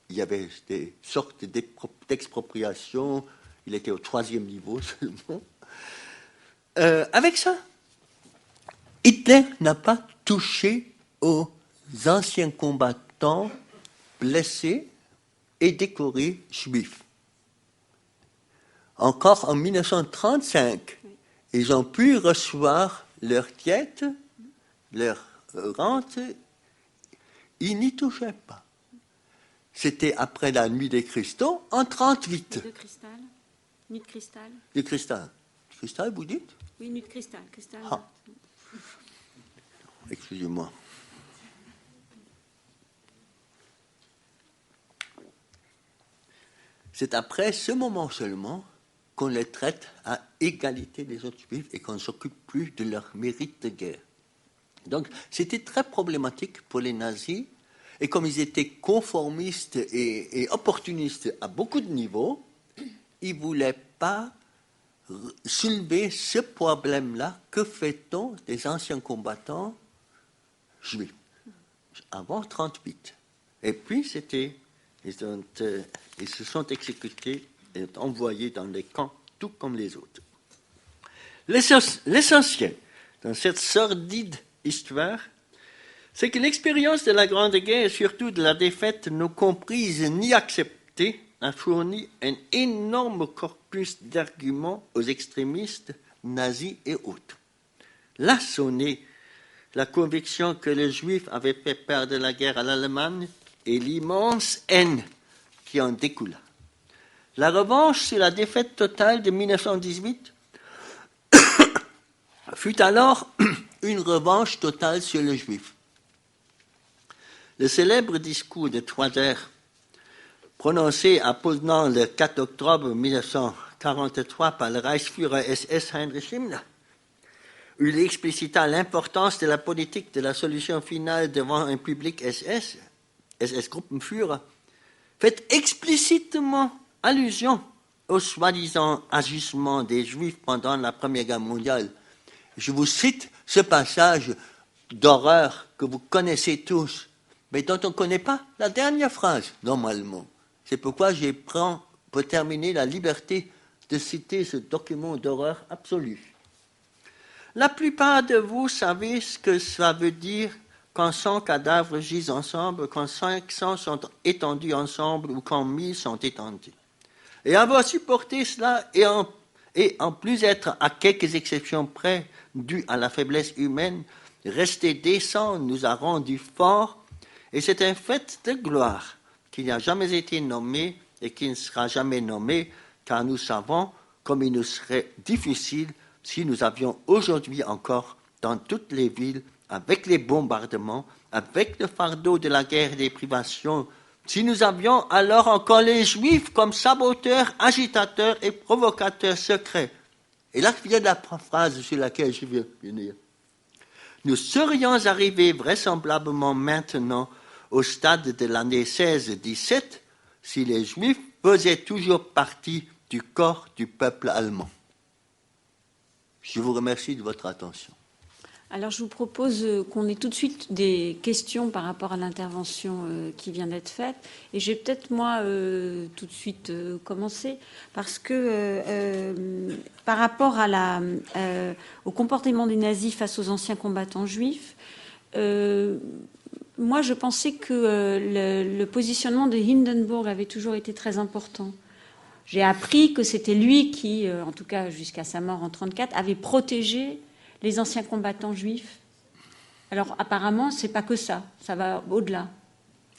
Il y avait des sortes d'expropriation. Il était au 3e niveau seulement. Avec ça, Hitler n'a pas touché aux anciens combattants blessés et décorés juifs. Encore en 1935, ils ont pu recevoir leur diète, leur rente. Ils n'y touchaient pas. C'était après la nuit des cristaux, en 1938. De cristal. Nuit de cristal. De cristal. Cristal, vous dites? Oui, nuit de cristal. Cristal. Excusez-moi. C'est après ce moment seulement qu'on les traite à égalité des autres juifs et qu'on ne s'occupe plus de leur mérite de guerre. Donc, c'était très problématique pour les nazis. Et comme ils étaient conformistes et opportunistes à beaucoup de niveaux, ils ne voulaient pas soulever ce problème-là. Que fait-on des anciens combattants juifs avant 1938? Et puis, ils se sont exécutés et envoyés dans les camps, tout comme les autres. L'essentiel dans cette sordide histoire, c'est que l'expérience de la Grande Guerre et surtout de la défaite non comprise ni acceptée a fourni un énorme corpus d'arguments aux extrémistes nazis et autres. Là sonnait la conviction que les Juifs avaient fait perdre la guerre à l'Allemagne et l'immense haine qui en découla. La revanche sur la défaite totale de 1918 fut alors une revanche totale sur les Juifs. Le célèbre discours de Toiser, prononcé à Poznań le 4 octobre 1943 par le Reichsführer SS Heinrich Himmler, où il explicita l'importance de la politique de la solution finale devant un public SS-Gruppenführer, fait explicitement allusion au soi-disant agissement des Juifs pendant la Première Guerre mondiale. Je vous cite ce passage d'horreur que vous connaissez tous, mais dont on ne connaît pas la dernière phrase, normalement. C'est pourquoi j'ai pris, pour terminer, la liberté de citer ce document d'horreur absolue. La plupart de vous savez ce que ça veut dire quand 100 cadavres gisent ensemble, quand 500 sont étendus ensemble ou quand 1000 sont étendus. Et avoir supporté cela et en plus être, à quelques exceptions près, dû à la faiblesse humaine, rester décent nous a rendus forts, et c'est un fait de gloire qui n'a jamais été nommé et qui ne sera jamais nommé, car nous savons comme il nous serait difficile si nous avions aujourd'hui encore dans toutes les villes, avec les bombardements, avec le fardeau de la guerre et des privations, si nous avions alors encore les Juifs comme saboteurs, agitateurs et provocateurs secrets. Et là vient la phrase sur laquelle je viens venir. Nous serions arrivés vraisemblablement maintenant au stade de l'année 16-17 si les Juifs faisaient toujours partie du corps du peuple allemand. Je vous remercie de votre attention. Alors, je vous propose qu'on ait tout de suite des questions par rapport à l'intervention qui vient d'être faite. Et je vais peut-être, moi, tout de suite commencer, parce que par rapport à au comportement des nazis face aux anciens combattants juifs, moi, je pensais que le positionnement de Hindenburg avait toujours été très important. J'ai appris que c'était lui qui, en tout cas jusqu'à sa mort en 1934, avait protégé les anciens combattants juifs. Alors apparemment, c'est pas que ça va au-delà.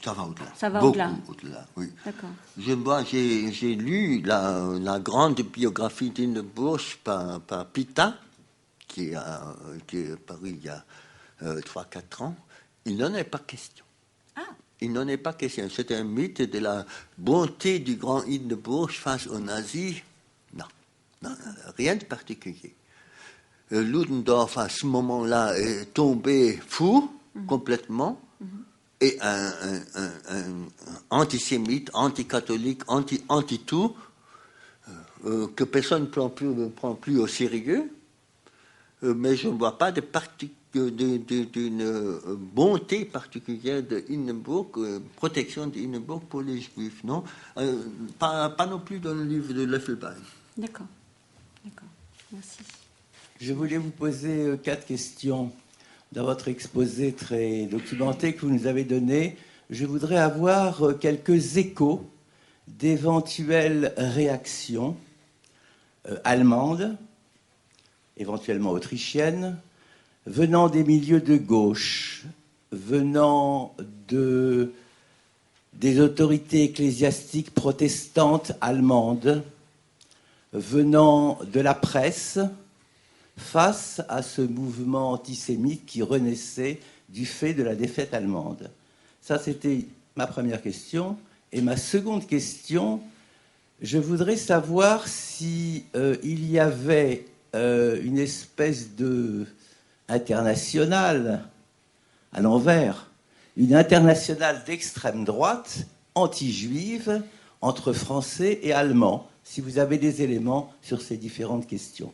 Ça va au-delà. Ça va beaucoup au-delà. Au-delà, oui. D'accord. J'ai lu la grande biographie d'Hindenburg par Pita, qui est paru il y a 3-4 ans. Il n'en est pas question. Ah. Il n'en est pas question. C'est un mythe de la bonté du grand Hindenburg face aux nazis. Non, rien de particulier. Ludendorff, à ce moment-là, est tombé fou, complètement, et un antisémite, anticatholique, anti-tout, que personne ne prend plus au sérieux, mais je ne vois pas d'une bonté particulière de Hindenburg, protection de Hindenburg pour les Juifs, non, pas non plus dans le livre de Löffelbein. D'accord, merci. Je voulais vous poser 4 questions. Dans votre exposé très documenté que vous nous avez donné, je voudrais avoir quelques échos d'éventuelles réactions allemandes, éventuellement autrichiennes, venant des milieux de gauche, venant des autorités ecclésiastiques protestantes allemandes, venant de la presse, face à ce mouvement antisémite qui renaissait du fait de la défaite allemande. Ça, c'était ma première question. Et ma seconde question, je voudrais savoir si il y avait une espèce de internationale à l'envers, une internationale d'extrême droite, anti-juive, entre Français et Allemands, si vous avez des éléments sur ces différentes questions.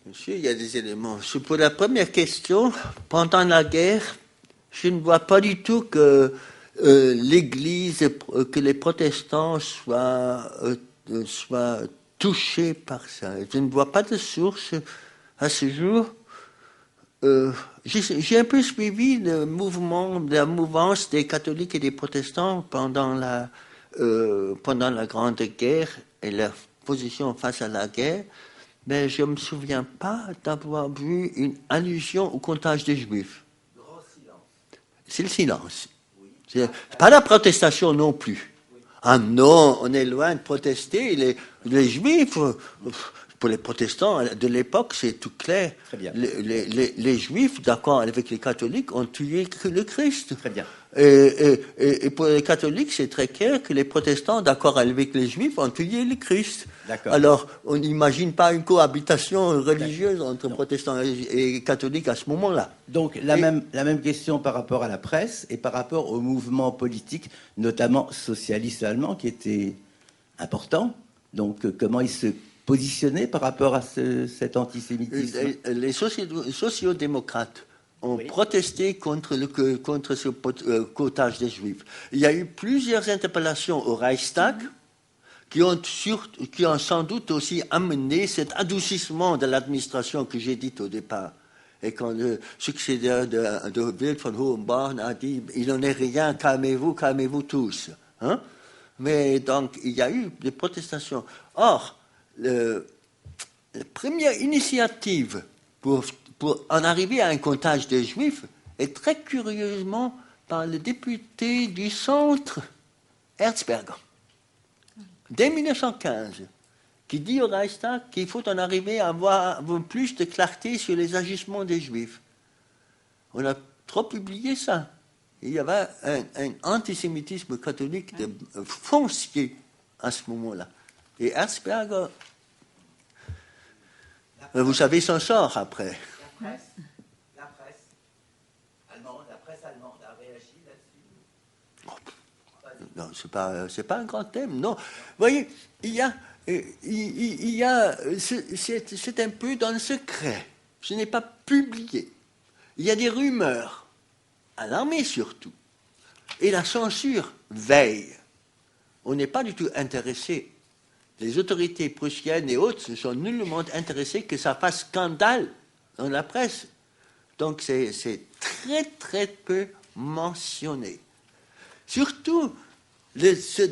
Monsieur, il y a des éléments. Pour la première question, pendant la guerre, je ne vois pas du tout que l'Église, que les protestants soient touchés par ça. Je ne vois pas de source à ce jour. J'ai un peu suivi la mouvance des catholiques et des protestants pendant la Grande Guerre et leur position face à la guerre. Mais je ne me souviens pas d'avoir vu une allusion au comptage des Juifs. Grand silence. C'est le silence. Oui. C'est pas la protestation non plus. Oui. Ah non, on est loin de protester. Les Juifs, pour les protestants de l'époque, c'est tout clair. Très bien. Les Juifs, d'accord avec les catholiques, ont tué le Christ. Très bien. Et pour les catholiques, c'est très clair que les protestants, d'accord avec les Juifs, ont tué le Christ. D'accord. Alors, on n'imagine pas une cohabitation religieuse entre protestants et catholiques à ce moment-là. Donc, la même question par rapport à la presse et par rapport au mouvement politique, notamment socialiste allemand, qui était important. Donc, comment il se positionnait par rapport à cet antisémitisme? Les sociodémocrates ont protesté contre ce quotage des Juifs. Il y a eu plusieurs interpellations au Reichstag qui ont sans doute aussi amené cet adoucissement de l'administration que j'ai dit au départ. Et quand le successeur de Wilhelm von Hohenborn a dit « il n'en est rien, calmez-vous tous hein ». Mais donc, il y a eu des protestations. Or, la première initiative pour en arriver à un comptage des Juifs est très curieusement par le député du centre, Erzberger. dès 1915, qui dit au Reichstag qu'il faut en arriver à avoir plus de clarté sur les agissements des Juifs. On a trop publié ça. Il y avait un antisémitisme catholique foncier à ce moment-là. Et Erzberger, vous savez, s'en sort après. La presse allemande a réagi là-dessus. Non, c'est pas un grand thème, non. Vous voyez, c'est un peu dans le secret. Ce n'est pas publié. Il y a des rumeurs, à l'armée surtout. Et la censure veille. On n'est pas du tout intéressé. Les autorités prussiennes et autres ne sont nullement intéressées que ça fasse scandale dans la presse. Donc c'est très très peu mentionné. Surtout, ce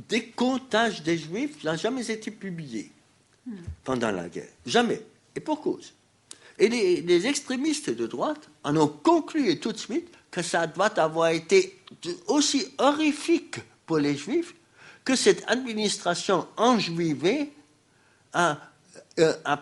décomptage des Juifs n'a jamais été publié pendant la guerre. Jamais. Et pour cause. Et les extrémistes de droite en ont conclu tout de suite que ça doit avoir été aussi horrifique pour les Juifs que cette administration enjuivée a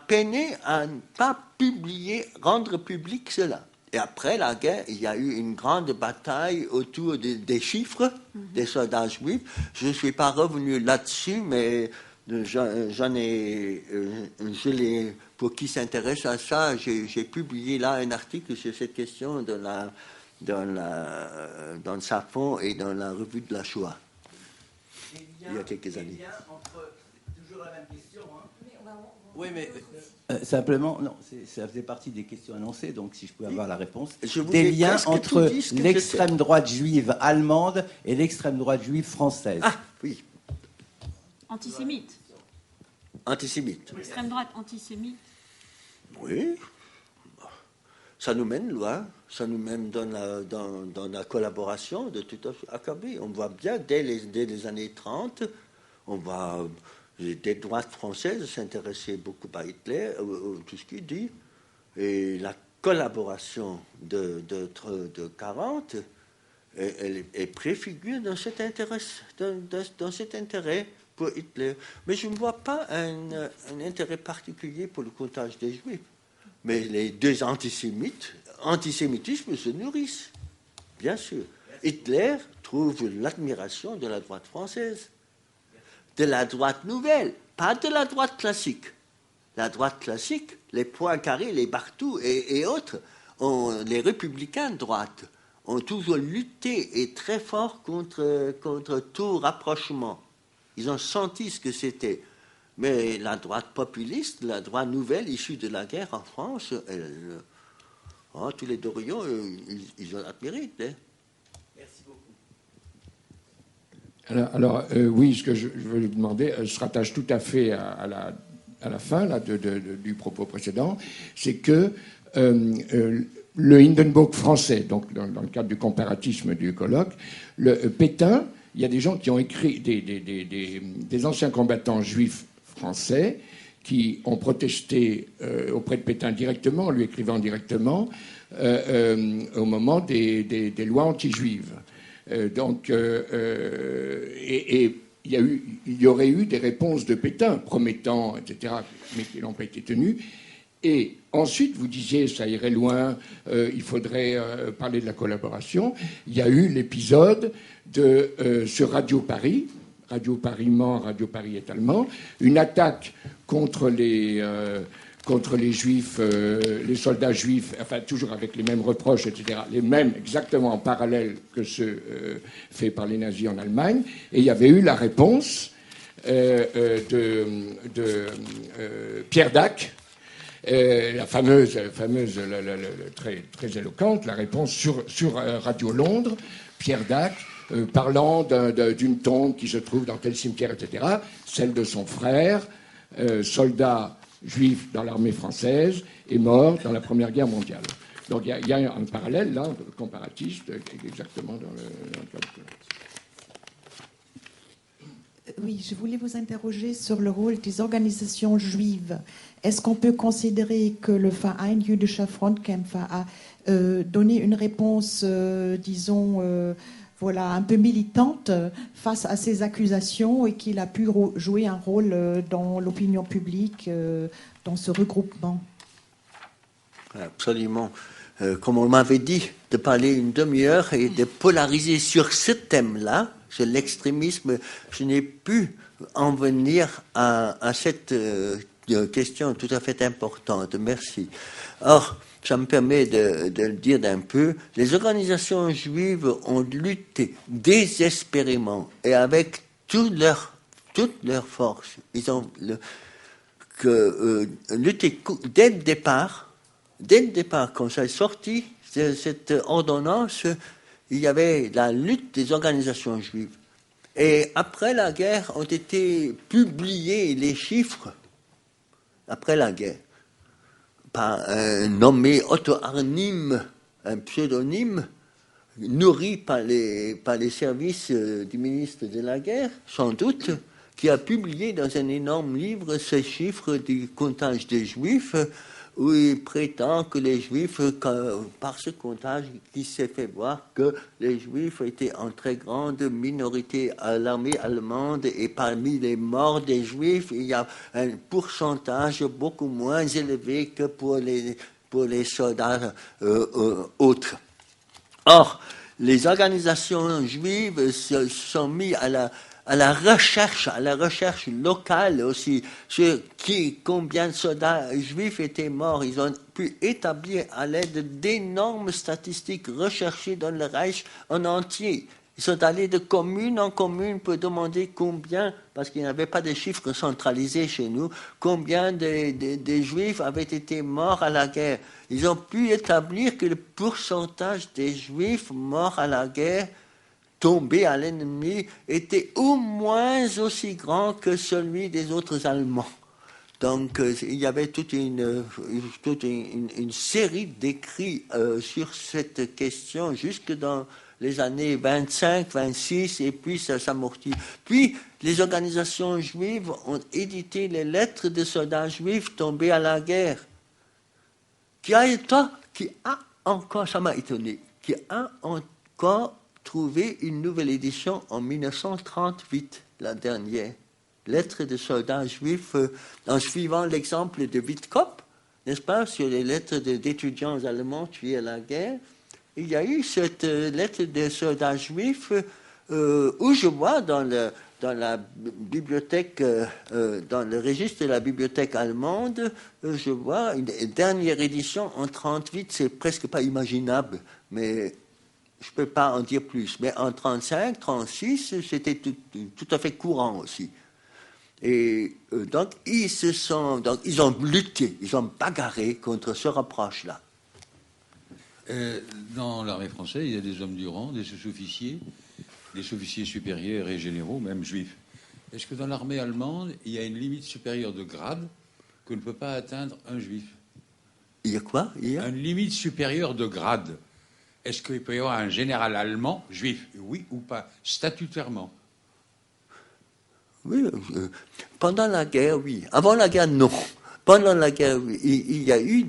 peiné à ne pas publier, rendre public cela. Et après la guerre, il y a eu une grande bataille autour des chiffres des soldats juifs. Je ne suis pas revenu là-dessus, mais pour qui s'intéresse à ça, j'ai publié là un article sur cette question dans le Safon et dans la revue de la Shoah. Il y a quelques années. Toujours la même question. Oui, mais simplement, non, ça faisait partie des questions annoncées, donc si je pouvais avoir la réponse. Des liens entre l'extrême droite juive allemande et l'extrême droite juive française. Ah, oui. Antisémite. Antisémite. L'extrême droite antisémite. Oui. Ça nous mène loin. Ça nous mène dans la collaboration de tout acabit. On voit bien, dès les années 30, on voit des droites françaises s'intéresser beaucoup à Hitler, tout ce qu'il dit. Et la collaboration de 40, elle préfigure dans cet intérêt pour Hitler. Mais je ne vois pas un intérêt particulier pour le comptage des Juifs. Mais les deux antisémitismes se nourrissent, bien sûr. Hitler trouve l'admiration de la droite française, de la droite nouvelle, pas de la droite classique. La droite classique, les Poincaré, les Barthou et autres, les républicains de droite, ont toujours lutté et très fort contre tout rapprochement. Ils ont senti ce que c'était. Mais la droite populiste, la droite nouvelle issue de la guerre en France, tous les Dorions, ils ont admiré Hitler. Merci beaucoup. Alors oui, ce que je veux vous demander se rattache tout à fait à la fin là, du propos précédent, c'est que le Hindenburg français, donc dans le cadre du comparatisme du colloque, le Pétain, il y a des gens qui ont écrit, des anciens combattants juifs français qui ont protesté auprès de Pétain directement, en lui écrivant directement, au moment des lois anti-juives. Et il y aurait eu des réponses de Pétain promettant, etc., mais qui n'ont pas été tenues. Et ensuite, vous disiez, ça irait loin, il faudrait parler de la collaboration. Il y a eu l'épisode sur Radio Paris, Radio Paris ment, Radio Paris est allemand, une attaque contre les juifs, les soldats juifs, enfin toujours avec les mêmes reproches, etc., les mêmes exactement en parallèle que ceux faits par les nazis en Allemagne. Et il y avait eu la réponse de Pierre Dac, la fameuse très, très éloquente, la réponse sur Radio Londres, Pierre Dac, parlant d'une tombe qui se trouve dans tel cimetière, etc., celle de son frère, soldat juif dans l'armée française, est mort dans la Première Guerre mondiale. Donc il y a un parallèle, là, comparatiste, exactement dans le cadre. Oui, je voulais vous interroger sur le rôle des organisations juives. Est-ce qu'on peut considérer que le Verein Jüdischer Frontkämpfer a donné une réponse, disons, voilà, un peu militante face à ces accusations et qu'il a pu jouer un rôle dans l'opinion publique, dans ce regroupement. Absolument. Comme on m'avait dit, de parler une demi-heure et de polariser sur ce thème-là, sur l'extrémisme, je n'ai pu en venir à cette question tout à fait importante. Merci. Or, ça me permet de le dire d'un peu, les organisations juives ont lutté désespérément et avec toute leur force. Ils ont lutté dès le départ, quand ça est sorti, cette ordonnance, il y avait la lutte des organisations juives. Et après la guerre, ont été publiés les chiffres, après la guerre, par un nommé Otto Arnim, un pseudonyme, nourri par les services du ministre de la Guerre, sans doute, qui a publié dans un énorme livre ces chiffres du comptage des Juifs, où il prétend que les Juifs, par ce comptage, qui s'est fait voir que les Juifs étaient en très grande minorité à l'armée allemande, et parmi les morts des Juifs, il y a un pourcentage beaucoup moins élevé que pour les soldats autres. Or, les organisations juives se sont mises à la recherche locale aussi, sur combien de soldats juifs étaient morts. Ils ont pu établir à l'aide d'énormes statistiques recherchées dans le Reich en entier. Ils sont allés de commune en commune pour demander combien, parce qu'il n'y avait pas de chiffres centralisés chez nous, combien de juifs avaient été morts à la guerre. Ils ont pu établir que le pourcentage des juifs morts à la guerre tombés à l'ennemi était au moins aussi grand que celui des autres Allemands. Donc il y avait toute une série d'écrits sur cette question jusque dans les années 25, 26, et puis ça s'amortit. Puis les organisations juives ont édité les lettres de soldats juifs tombés à la guerre, qui a encore, ça m'a étonné, qui a encore trouvé une nouvelle édition en 1938, la dernière. Lettres de soldats juifs, en suivant l'exemple de Wittkopf, n'est-ce pas, sur les lettres d'étudiants allemands tués à la guerre. Il y a eu cette lettre de soldats juifs où je vois dans la bibliothèque, dans le registre de la bibliothèque allemande, je vois une dernière édition en 1938, c'est presque pas imaginable, mais je ne peux pas en dire plus. Mais en 1935, 1936, c'était tout à fait courant aussi. Et donc, ils ont lutté, ils ont bagarré contre ce reproche-là. Dans l'armée française, il y a des hommes du rang, des sous-officiers, des sous-officiers supérieurs et généraux, même juifs. Est-ce que dans l'armée allemande, il y a une limite supérieure de grade que ne peut pas atteindre un juif? Il y a quoi? Une limite supérieure de grade. Est-ce qu'il peut y avoir un général allemand juif? Oui ou pas? Statutairement? Oui. Pendant la guerre, oui. Avant la guerre, non. Pendant la guerre, oui. Il y a eu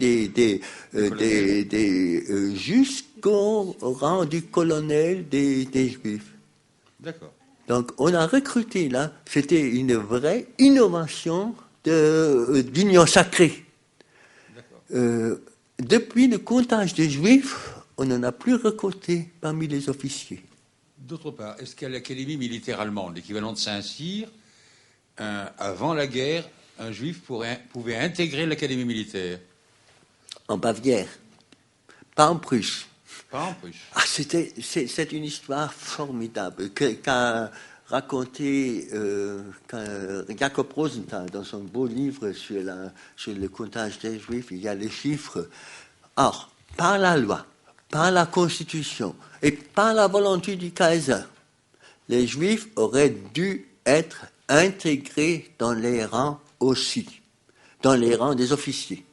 jusqu'au rang du colonel des Juifs. D'accord. Donc, on a recruté là. C'était une vraie innovation d'union sacrée. D'accord. Depuis le comptage des Juifs, on n'en a plus recruté parmi les officiers. D'autre part, est-ce qu'à l'Académie militaire allemande, l'équivalent de Saint-Cyr, avant la guerre, un juif pouvait intégrer l'Académie militaire? En Bavière, pas en Prusse. Pas en Prusse. Ah, c'est une histoire formidable qu'a raconté Jacob Rosenthal dans son beau livre sur le comptage des Juifs. Il y a les chiffres. Or, par la loi, par la Constitution et par la volonté du Kaiser, les Juifs auraient dû être intégrés dans les rangs aussi, dans les rangs des officiers.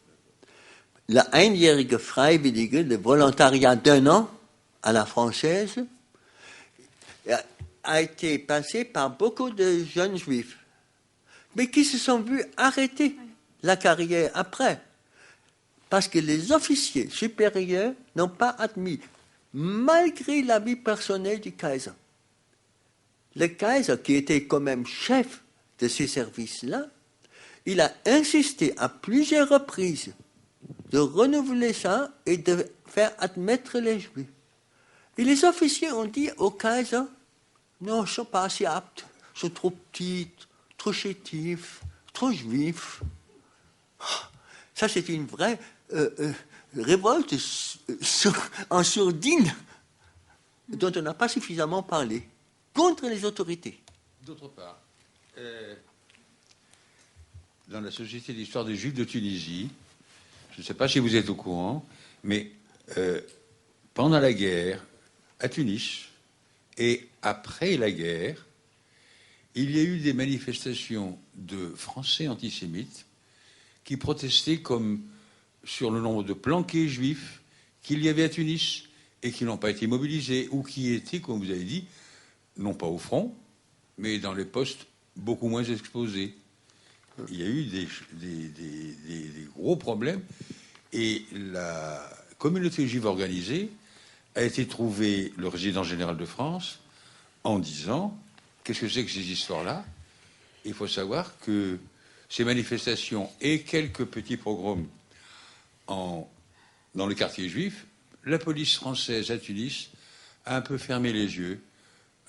Le Einjährige Freiwillige, le volontariat d'1 an à la française, a été passé par beaucoup de jeunes Juifs, mais qui se sont vus arrêter la carrière après. Parce que les officiers supérieurs n'ont pas admis. malgré l'avis personnel du Kaiser. Le Kaiser, qui était quand même chef de ces services-là, il a insisté à plusieurs reprises de renouveler ça et de faire admettre les Juifs. Et les officiers ont dit au Kaiser, non, ils ne sont pas assez aptes, ils sont trop petits, trop chétifs, trop juifs. Ça, c'est une vraie révolte en sourdine dont on n'a pas suffisamment parlé, contre les autorités. D'autre part, dans la Société d'histoire des Juifs de Tunisie, je ne sais pas si vous êtes au courant, mais pendant la guerre, à Tunis, et après la guerre, il y a eu des manifestations de Français antisémites qui protestaient comme sur le nombre de planqués juifs qu'il y avait à Tunis et qui n'ont pas été mobilisés ou qui étaient, comme vous avez dit, non pas au front, mais dans les postes beaucoup moins exposés. Il y a eu des gros problèmes et la communauté juive organisée a été trouver le résident général de France en disant qu'est-ce que c'est que ces histoires-là? Il faut savoir que ces manifestations et quelques petits pogroms dans le quartier juif, la police française à Tunis a un peu fermé les yeux,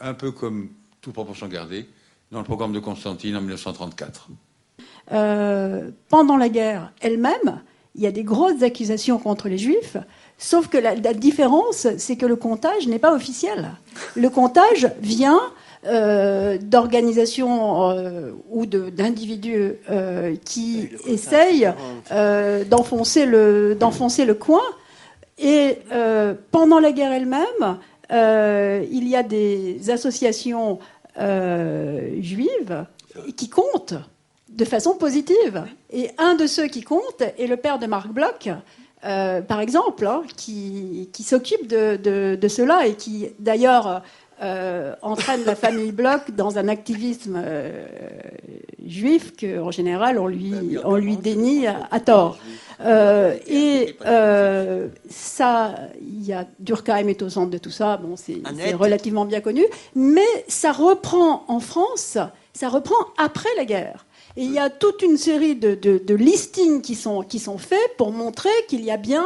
un peu comme, toute proportion gardée, dans le programme de Constantine en 1934. Pendant la guerre elle-même, il y a des grosses accusations contre les Juifs, sauf que la différence, c'est que le comptage n'est pas officiel. Le comptage vient d'organisations ou d'individus qui essayent d'enfoncer le coin. Et pendant la guerre elle-même, il y a des associations juives qui comptent de façon positive. Et un de ceux qui compte est le père de Marc Bloch, par exemple, hein, qui s'occupe de cela et qui, d'ailleurs, entraîne la famille Bloch dans un activisme juif qu'en général, on lui dénie à tort. Ça, il y a Durkheim est au centre de tout ça, bon, c'est relativement bien connu, mais ça reprend en France, ça reprend après la guerre. Et il y a toute une série de listings qui sont faits pour montrer qu'il y a bien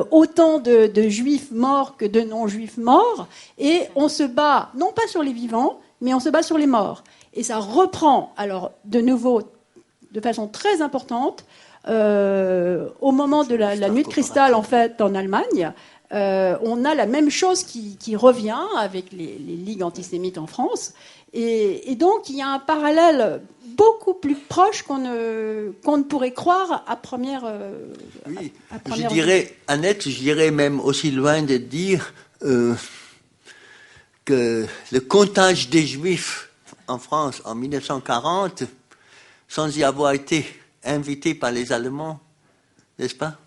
autant de juifs morts que de non-juifs morts. Et on se bat, non pas sur les vivants, mais on se bat sur les morts. Et ça reprend, alors, de nouveau, de façon très importante, au moment de la nuit de cristal, en fait, en Allemagne. On a la même chose qui revient avec les ligues antisémites en France. Et donc, il y a un parallèle beaucoup plus proche qu'on ne pourrait croire à première oui, je dirais, Annette, je dirais même aussi loin de dire que le comptage des Juifs en France en 1940, sans y avoir été invité par les Allemands, n'est-ce pas?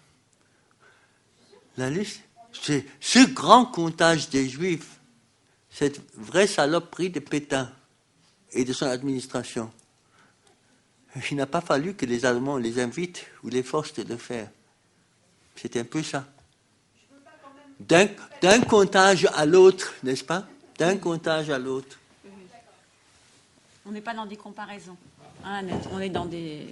La liste, c'est ce grand comptage des Juifs, cette vraie saloperie de Pétain et de son administration. Il n'a pas fallu que les Allemands les invitent ou les forcent de le faire. C'est un peu ça. D'un comptage à l'autre, n'est-ce pas? D'un comptage à l'autre. On n'est pas dans des comparaisons. Hein, on est dans des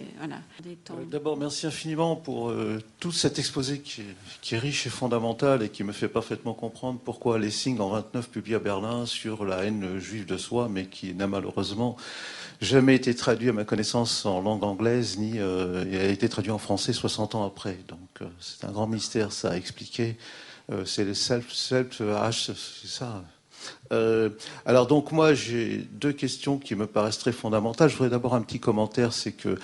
temps. D'abord, merci infiniment pour tout cet exposé qui est riche et fondamental et qui me fait parfaitement comprendre pourquoi Lessing, en 1929, publie à Berlin sur la haine juive de soi, mais qui n'a malheureusement jamais été traduit à ma connaissance en langue anglaise, ni a été traduit en français 60 ans après. Donc c'est un grand mystère, ça à expliquer. C'est le self-H, c'est ça. Alors donc moi j'ai deux questions qui me paraissent très fondamentales. Je voudrais d'abord un petit commentaire, c'est que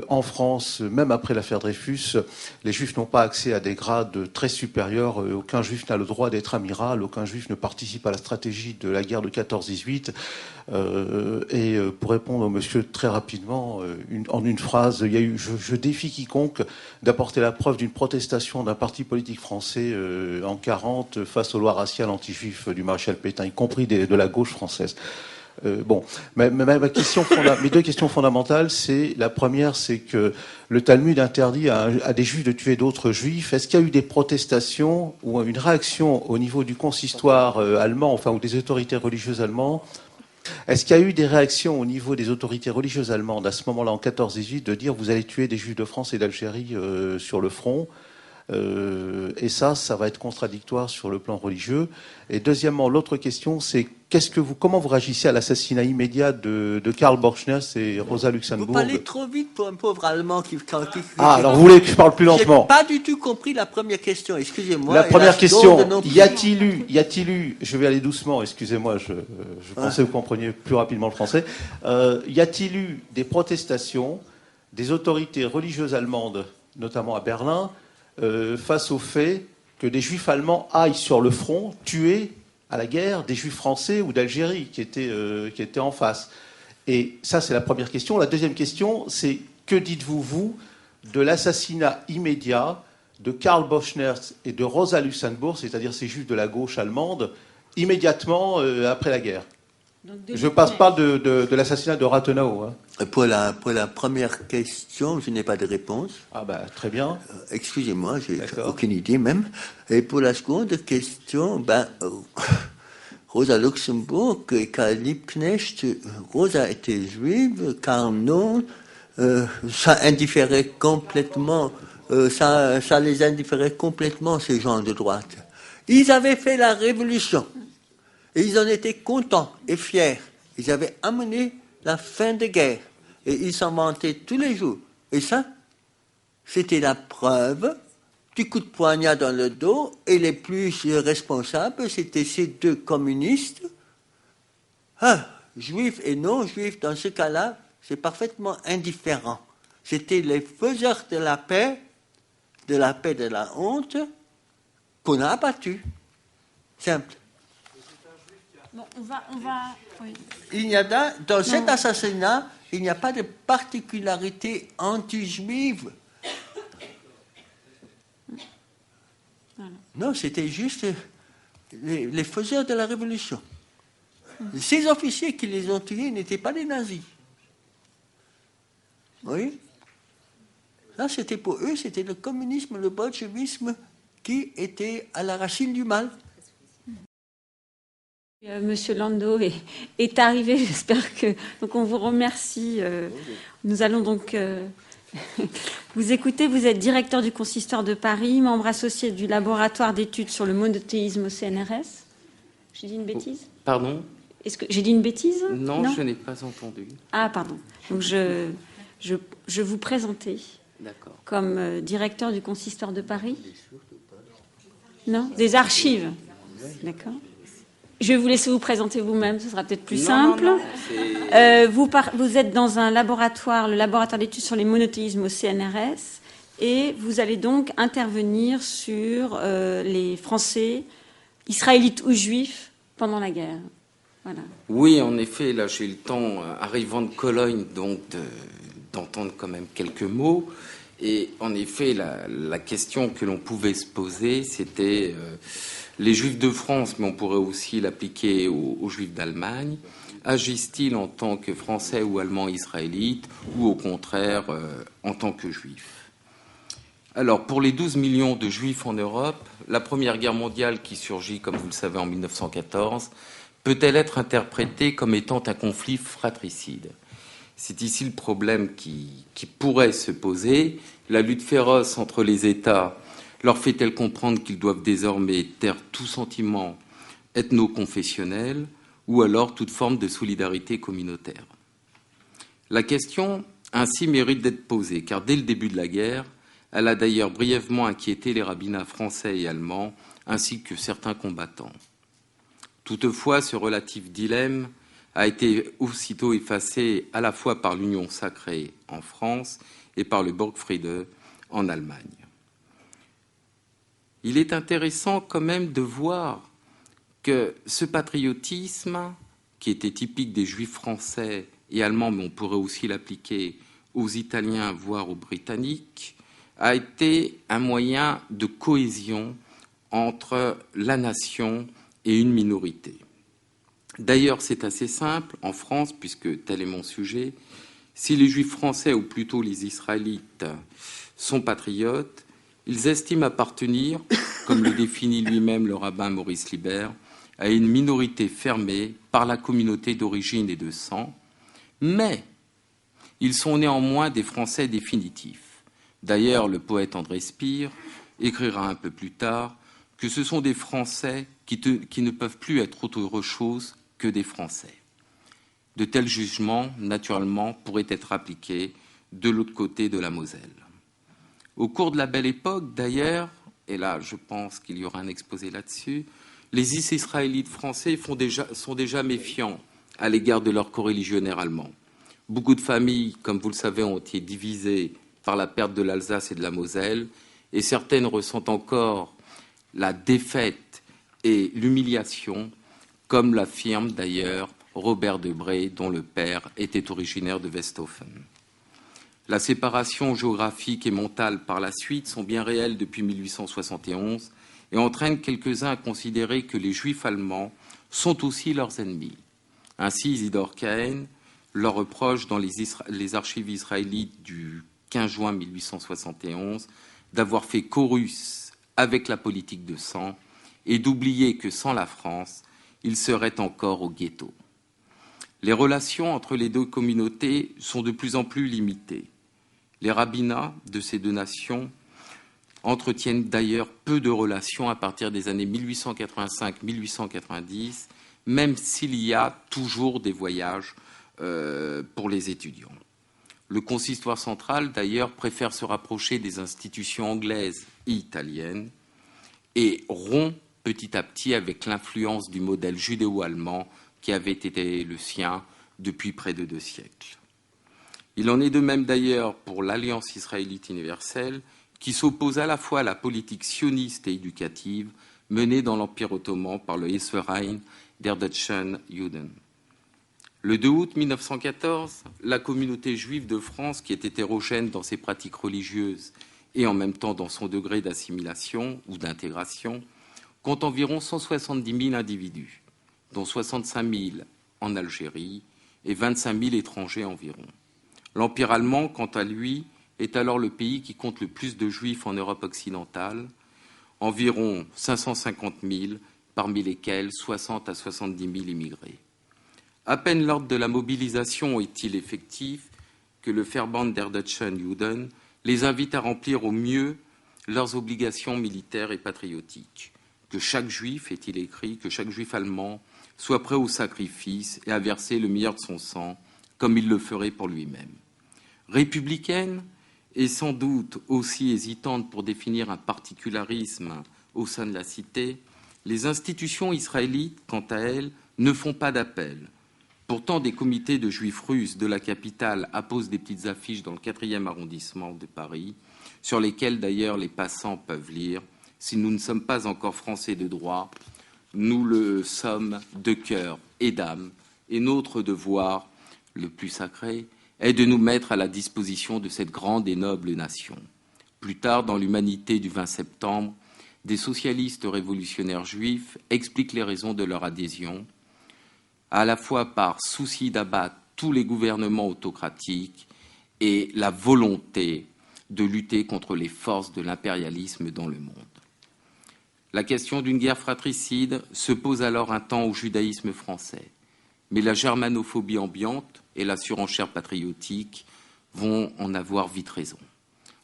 en France, même après l'affaire Dreyfus, les Juifs n'ont pas accès à des grades très supérieurs. Aucun Juif n'a le droit d'être amiral, aucun Juif ne participe à la stratégie de la guerre de 14-18. Et pour répondre au monsieur très rapidement, en une phrase, il y a eu je défie quiconque d'apporter la preuve d'une protestation d'un parti politique français en 40 face aux lois raciales anti-juifs du maréchal Pétain, y compris de la gauche française. Bon, mes deux questions fondamentales, c'est la première, c'est que le Talmud interdit à des juifs de tuer d'autres juifs. Est-ce qu'il y a eu des protestations ou une réaction au niveau du consistoire allemand, enfin, ou des autorités religieuses allemandes? Est-ce qu'il y a eu des réactions au niveau des autorités religieuses allemandes à ce moment-là, en 14-18, de dire vous allez tuer des juifs de France et d'Algérie sur le front? Et ça va être contradictoire sur le plan religieux. Et deuxièmement, l'autre question, c'est comment vous réagissez à l'assassinat immédiat de Karl Borchners et Rosa Luxemburg? Vous parlez trop vite pour un pauvre Allemand qui... alors vous voulez que je parle plus lentement? J'ai pas du tout compris la première question, excusez-moi. La première question, y a-t-il eu, je vais aller doucement, excusez-moi, je pensais que vous compreniez plus rapidement le français, y a-t-il eu des protestations des autorités religieuses allemandes, notamment à Berlin, face au fait que des juifs allemands aillent sur le front tuer à la guerre des juifs français ou d'Algérie qui étaient en face? Et ça, c'est la première question. La deuxième question, c'est que dites-vous, vous, de l'assassinat immédiat de Karl Borchners et de Rosa Luxemburg, c'est-à-dire ces juifs de la gauche allemande, immédiatement après la guerre? Je ne passe pas de l'assassinat de Rathenau. Hein. Pour la première question, je n'ai pas de réponse. Ah bah très bien. Excusez-moi, j'ai aucune idée même. Et pour la seconde question, Rosa Luxemburg et Karl Liebknecht, Rosa était juive, Karl non. Ça indifférait complètement, ça les indifférait complètement, ces gens de droite. Ils avaient fait la révolution. Et ils en étaient contents et fiers. Ils avaient amené la fin de guerre. Et ils s'en vantaient tous les jours. Et ça, c'était la preuve du coup de poignard dans le dos. Et les plus responsables, c'était ces deux communistes. Juifs et non-juifs, dans ce cas-là, c'est parfaitement indifférent. C'était les faiseurs de la paix, de la honte, qu'on a abattus. Simple. Bon, on va oui. Il n'y a dans cet assassinat, il n'y a pas de particularité anti-juive. Voilà. Non, c'était juste les faiseurs de la révolution. Ces officiers qui les ont tués n'étaient pas des nazis. Oui. Ça, c'était pour eux, c'était le communisme, le bolchevisme qui était à la racine du mal. Monsieur Landau est arrivé, j'espère que... Donc on vous remercie. Nous allons donc vous écouter. Vous êtes directeur du consistoire de Paris, membre associé du laboratoire d'études sur le monothéisme au CNRS. J'ai dit une bêtise? Pardon? Est-ce que j'ai dit une bêtise? Non, je n'ai pas entendu. Ah, pardon. Donc je vous présentais comme directeur du consistoire de Paris. Non? Des archives. D'accord. Je vais vous laisser vous présenter vous-même, ce sera peut-être plus simple. Vous êtes dans un laboratoire, le laboratoire d'études sur les monothéismes au CNRS, et vous allez donc intervenir sur les Français, israélites ou juifs, pendant la guerre. Voilà. Oui, en effet, là j'ai eu le temps, arrivant de Cologne, donc d'entendre quand même quelques mots. Et en effet, la question que l'on pouvait se poser, c'était... les Juifs de France, mais on pourrait aussi l'appliquer aux Juifs d'Allemagne, agissent-ils en tant que Français ou Allemands israélites, ou au contraire en tant que Juifs? Alors, pour les 12 millions de Juifs en Europe, la Première Guerre mondiale qui surgit, comme vous le savez, en 1914, peut-elle être interprétée comme étant un conflit fratricide? C'est ici le problème qui pourrait se poser. La lutte féroce entre les États leur fait-elle comprendre qu'ils doivent désormais taire tout sentiment ethno-confessionnel ou alors toute forme de solidarité communautaire? La question ainsi mérite d'être posée, car dès le début de la guerre, elle a d'ailleurs brièvement inquiété les rabbinats français et allemands, ainsi que certains combattants. Toutefois, ce relatif dilemme a été aussitôt effacé à la fois par l'Union sacrée en France et par le Burgfriede en Allemagne. Il est intéressant quand même de voir que ce patriotisme, qui était typique des Juifs français et allemands, mais on pourrait aussi l'appliquer aux Italiens, voire aux Britanniques, a été un moyen de cohésion entre la nation et une minorité. D'ailleurs, c'est assez simple en France, puisque tel est mon sujet. Si les Juifs français, ou plutôt les Israélites, sont patriotes, ils estiment appartenir, comme le définit lui-même le rabbin Maurice Libert, à une minorité fermée par la communauté d'origine et de sang, mais ils sont néanmoins des Français définitifs. D'ailleurs, le poète André Spire écrira un peu plus tard que ce sont des Français qui ne peuvent plus être autre chose que des Français. De tels jugements, naturellement, pourraient être appliqués de l'autre côté de la Moselle. Au cours de la Belle Époque, d'ailleurs, et là je pense qu'il y aura un exposé là-dessus, les Israélites français sont déjà méfiants à l'égard de leurs coreligionnaires allemands. Beaucoup de familles, comme vous le savez, ont été divisées par la perte de l'Alsace et de la Moselle, et certaines ressentent encore la défaite et l'humiliation, comme l'affirme d'ailleurs Robert Debré, dont le père était originaire de Westhofen. La séparation géographique et mentale par la suite sont bien réelles depuis 1871 et entraînent quelques-uns à considérer que les Juifs allemands sont aussi leurs ennemis. Ainsi, Isidore Cahen leur reproche dans les archives israélites du 15 juin 1871 d'avoir fait chorus avec la politique de sang et d'oublier que sans la France, ils seraient encore au ghetto. Les relations entre les deux communautés sont de plus en plus limitées. Les rabbinats de ces deux nations entretiennent d'ailleurs peu de relations à partir des années 1885-1890, même s'il y a toujours des voyages pour les étudiants. Le consistoire central, d'ailleurs, préfère se rapprocher des institutions anglaises et italiennes et rompt petit à petit avec l'influence du modèle judéo-allemand qui avait été le sien depuis près de 2 siècles. Il en est de même d'ailleurs pour l'Alliance israélite universelle, qui s'oppose à la fois à la politique sioniste et éducative menée dans l'Empire ottoman par le Hesseverein der Deutschen Juden. Le 2 août 1914, la communauté juive de France, qui est hétérogène dans ses pratiques religieuses et en même temps dans son degré d'assimilation ou d'intégration, compte environ 170 000 individus, dont 65 000 en Algérie et 25 000 étrangers environ. L'Empire allemand, quant à lui, est alors le pays qui compte le plus de juifs en Europe occidentale, environ 550 000, parmi lesquels 60 à 70 000 immigrés. À peine l'ordre de la mobilisation est-il effectif que le Verband der Deutschen Juden les invite à remplir au mieux leurs obligations militaires et patriotiques. Que chaque juif, est-il écrit, que chaque juif allemand soit prêt au sacrifice et à verser le meilleur de son sang, comme il le ferait pour lui-même. Républicaine et sans doute aussi hésitante pour définir un particularisme au sein de la cité, les institutions israélites, quant à elles, ne font pas d'appel. Pourtant, des comités de juifs russes de la capitale apposent des petites affiches dans le 4e arrondissement de Paris, sur lesquelles d'ailleurs les passants peuvent lire « Si nous ne sommes pas encore français de droit, nous le sommes de cœur et d'âme, et notre devoir, le plus sacré, est de nous mettre à la disposition de cette grande et noble nation. » Plus tard, dans l'Humanité du 20 septembre, des socialistes révolutionnaires juifs expliquent les raisons de leur adhésion, à la fois par souci d'abattre tous les gouvernements autocratiques et la volonté de lutter contre les forces de l'impérialisme dans le monde. La question d'une guerre fratricide se pose alors un temps au judaïsme français, mais la germanophobie ambiante et la surenchère patriotique vont en avoir vite raison.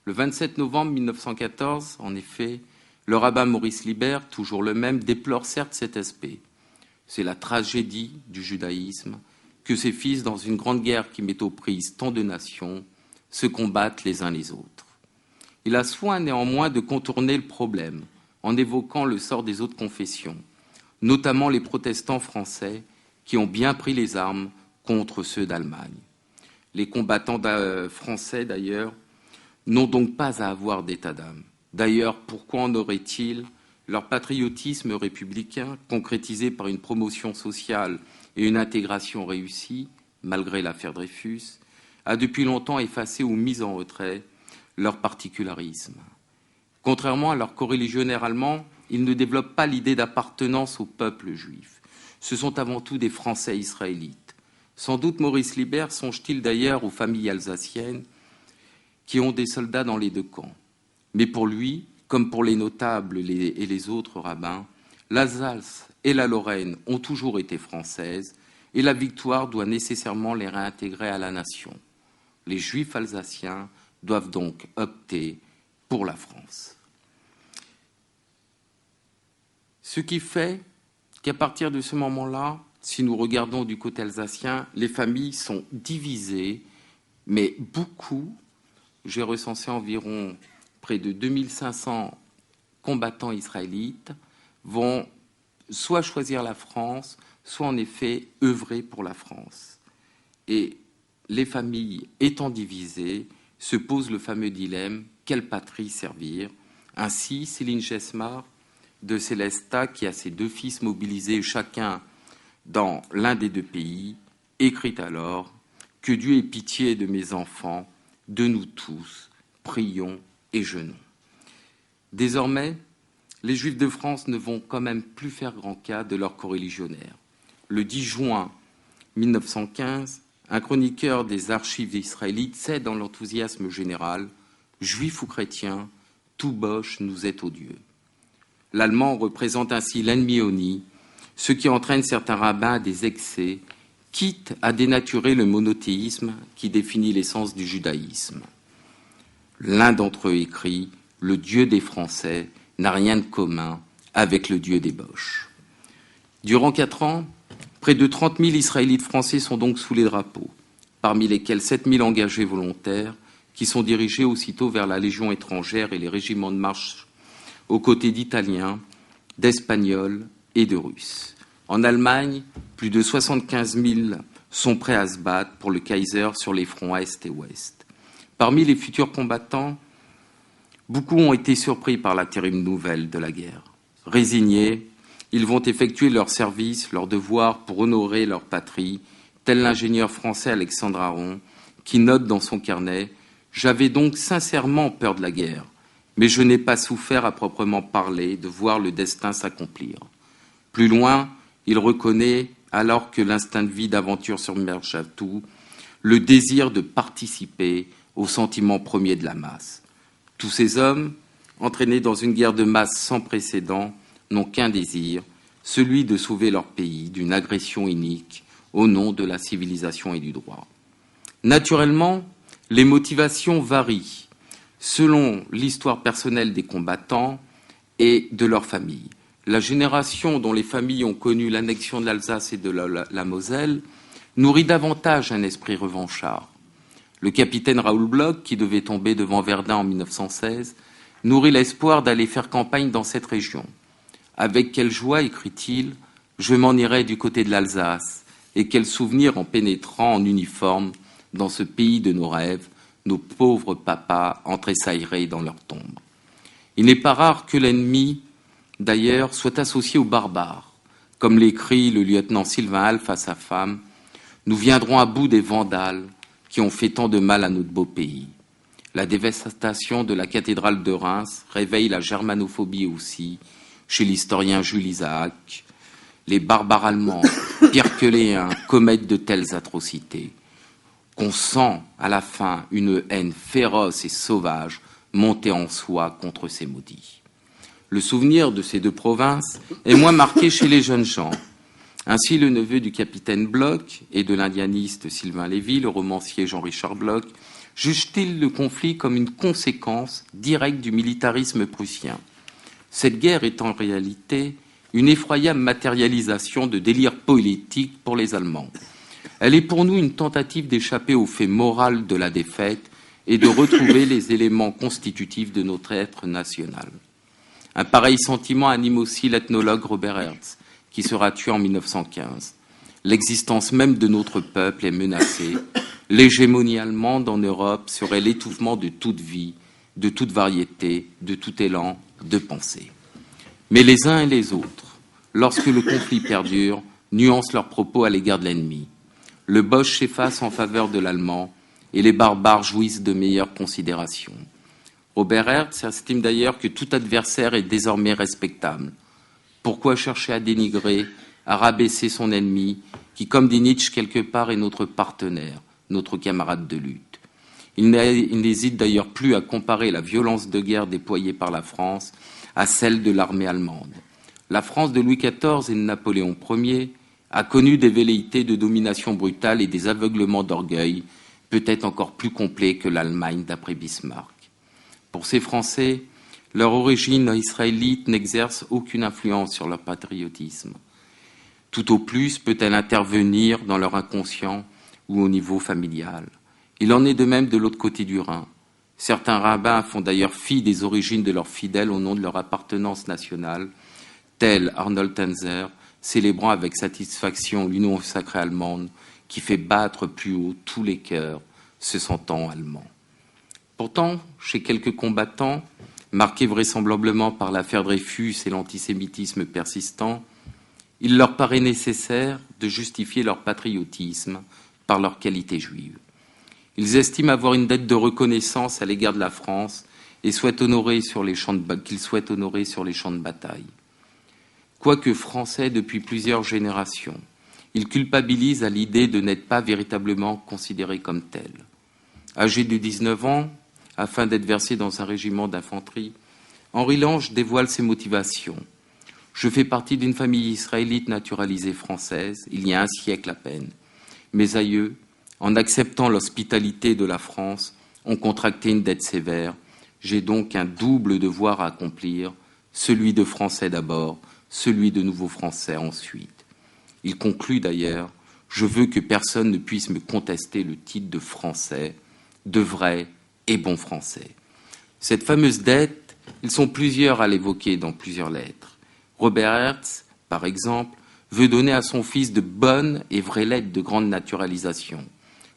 Le 27 novembre 1914, en effet, le rabbin Maurice Libert, toujours le même, déplore certes cet aspect. C'est la tragédie du judaïsme que ses fils, dans une grande guerre qui met aux prises tant de nations, se combattent les uns les autres. Il a soin néanmoins de contourner le problème en évoquant le sort des autres confessions, notamment les protestants français qui ont bien pris les armes contre ceux d'Allemagne. Les combattants français, d'ailleurs, n'ont donc pas à avoir d'état d'âme. D'ailleurs, pourquoi en aurait-il? Leur patriotisme républicain, concrétisé par une promotion sociale et une intégration réussie, malgré l'affaire Dreyfus, a depuis longtemps effacé ou mis en retrait leur particularisme. Contrairement à leurs coreligionnaires allemands, ils ne développent pas l'idée d'appartenance au peuple juif. ce sont avant tout des Français israélites. Sans doute Maurice Libert songe-t-il d'ailleurs aux familles alsaciennes qui ont des soldats dans les deux camps. Mais pour lui, comme pour les notables et les autres rabbins, l'Alsace et la Lorraine ont toujours été françaises et la victoire doit nécessairement les réintégrer à la nation. Les Juifs alsaciens doivent donc opter pour la France. Ce qui fait qu'à partir de ce moment-là, si nous regardons du côté alsacien, les familles sont divisées, mais beaucoup, j'ai recensé environ près de 2500 combattants israélites, vont soit choisir la France, soit en effet œuvrer pour la France. Et les familles étant divisées, se pose le fameux dilemme, quelle patrie servir? Ainsi, Céline Gesmar de Célestat, qui a ses deux fils mobilisés chacun dans l'un des deux pays, écrit alors « Que Dieu ait pitié de mes enfants, de nous tous, prions et jeûnons ». Désormais, les Juifs de France ne vont quand même plus faire grand cas de leurs coreligionnaires. Le 10 juin 1915, un chroniqueur des archives israélites sait dans l'enthousiasme général « Juifs ou chrétiens, tout Bosch nous est odieux ». L'allemand représente ainsi l'ennemi honni, ce qui entraîne certains rabbins à des excès, quitte à dénaturer le monothéisme qui définit l'essence du judaïsme. L'un d'entre eux écrit « Le Dieu des Français n'a rien de commun avec le Dieu des Boches ». Durant 4 ans, près de 30 000 Israélites français sont donc sous les drapeaux, parmi lesquels 7 000 engagés volontaires qui sont dirigés aussitôt vers la Légion étrangère et les régiments de marche aux côtés d'Italiens, d'Espagnols et de Russes. En Allemagne, plus de 75 000 sont prêts à se battre pour le Kaiser sur les fronts Est et Ouest. Parmi les futurs combattants, beaucoup ont été surpris par la terrible nouvelle de la guerre. Résignés, ils vont effectuer leur service, leur devoir pour honorer leur patrie, tel l'ingénieur français Alexandre Aron, qui note dans son carnet « J'avais donc sincèrement peur de la guerre, mais je n'ai pas souffert à proprement parler de voir le destin s'accomplir. » Plus loin, il reconnaît, alors que l'instinct de vie d'aventure submerge à tout, le désir de participer au sentiment premier de la masse. Tous ces hommes, entraînés dans une guerre de masse sans précédent, n'ont qu'un désir, celui de sauver leur pays d'une agression inique au nom de la civilisation et du droit. Naturellement, les motivations varient selon l'histoire personnelle des combattants et de leurs familles. La génération dont les familles ont connu l'annexion de l'Alsace et de la Moselle nourrit davantage un esprit revanchard. Le capitaine Raoul Bloch, qui devait tomber devant Verdun en 1916, nourrit l'espoir d'aller faire campagne dans cette région. Avec quelle joie, écrit-il, je m'en irai du côté de l'Alsace, et quel souvenir en pénétrant en uniforme dans ce pays de nos rêves, nos pauvres papas entressailleraient dans leur tombe. Il n'est pas rare que l'ennemi, d'ailleurs, soit associé aux barbares. Comme l'écrit le lieutenant Sylvain Alphe à sa femme, nous viendrons à bout des Vandales qui ont fait tant de mal à notre beau pays. La dévastation de la cathédrale de Reims réveille la germanophobie aussi chez l'historien Jules Isaac. Les barbares allemands, pires que les Huns, commettent de telles atrocités qu'on sent à la fin une haine féroce et sauvage monter en soi contre ces maudits. Le souvenir de ces deux provinces est moins marqué chez les jeunes gens. Ainsi, le neveu du capitaine Bloch et de l'indianiste Sylvain Lévy, le romancier Jean-Richard Bloch, juge-t-il le conflit comme une conséquence directe du militarisme prussien. Cette guerre est en réalité une effroyable matérialisation de délire politique pour les Allemands. Elle est pour nous une tentative d'échapper au fait moral de la défaite et de retrouver les éléments constitutifs de notre être national. Un pareil sentiment anime aussi l'ethnologue Robert Hertz, qui sera tué en 1915. L'existence même de notre peuple est menacée. L'hégémonie allemande en Europe serait l'étouffement de toute vie, de toute variété, de tout élan de pensée. Mais les uns et les autres, lorsque le conflit perdure, nuancent leurs propos à l'égard de l'ennemi. Le Boche s'efface en faveur de l'allemand et les barbares jouissent de meilleures considérations. Robert Hertz estime d'ailleurs que tout adversaire est désormais respectable. Pourquoi chercher à dénigrer à rabaisser son ennemi, qui, comme dit Nietzsche quelque part, est notre partenaire, notre camarade de lutte. Il n'hésite d'ailleurs plus à comparer la violence de guerre déployée par la France à celle de l'armée allemande. La France de Louis XIV et de Napoléon Ier a connu des velléités de domination brutale et des aveuglements d'orgueil, peut-être encore plus complets que l'Allemagne d'après Bismarck. Pour ces Français, leur origine israélite n'exerce aucune influence sur leur patriotisme. Tout au plus peut-elle intervenir dans leur inconscient ou au niveau familial. Il en est de même de l'autre côté du Rhin. Certains rabbins font d'ailleurs fi des origines de leurs fidèles au nom de leur appartenance nationale, tel Arnold Tenzer, célébrant avec satisfaction l'union sacrée allemande qui fait battre plus haut tous les cœurs se sentant allemands. Pourtant, chez quelques combattants, marqués vraisemblablement par l'affaire Dreyfus et l'antisémitisme persistant, il leur paraît nécessaire de justifier leur patriotisme par leur qualité juive. Ils estiment avoir une dette de reconnaissance à l'égard de la France et qu'ils souhaitent honorer sur les champs de bataille. Quoique français depuis plusieurs générations, ils culpabilisent à l'idée de n'être pas véritablement considérés comme tels. Âgé de 19 ans, afin d'être versé dans un régiment d'infanterie, Henri Lange dévoile ses motivations. « Je fais partie d'une famille israélite naturalisée française, il y a un siècle à peine. Mes aïeux, en acceptant l'hospitalité de la France, ont contracté une dette sévère. J'ai donc un double devoir à accomplir, celui de Français d'abord, celui de nouveau Français ensuite. » Il conclut d'ailleurs « Je veux que personne ne puisse me contester le titre de Français, de vrai et bon Français. » Cette fameuse dette, ils sont plusieurs à l'évoquer dans plusieurs lettres. Robert Hertz, par exemple, veut donner à son fils de bonnes et vraies lettres de grande naturalisation.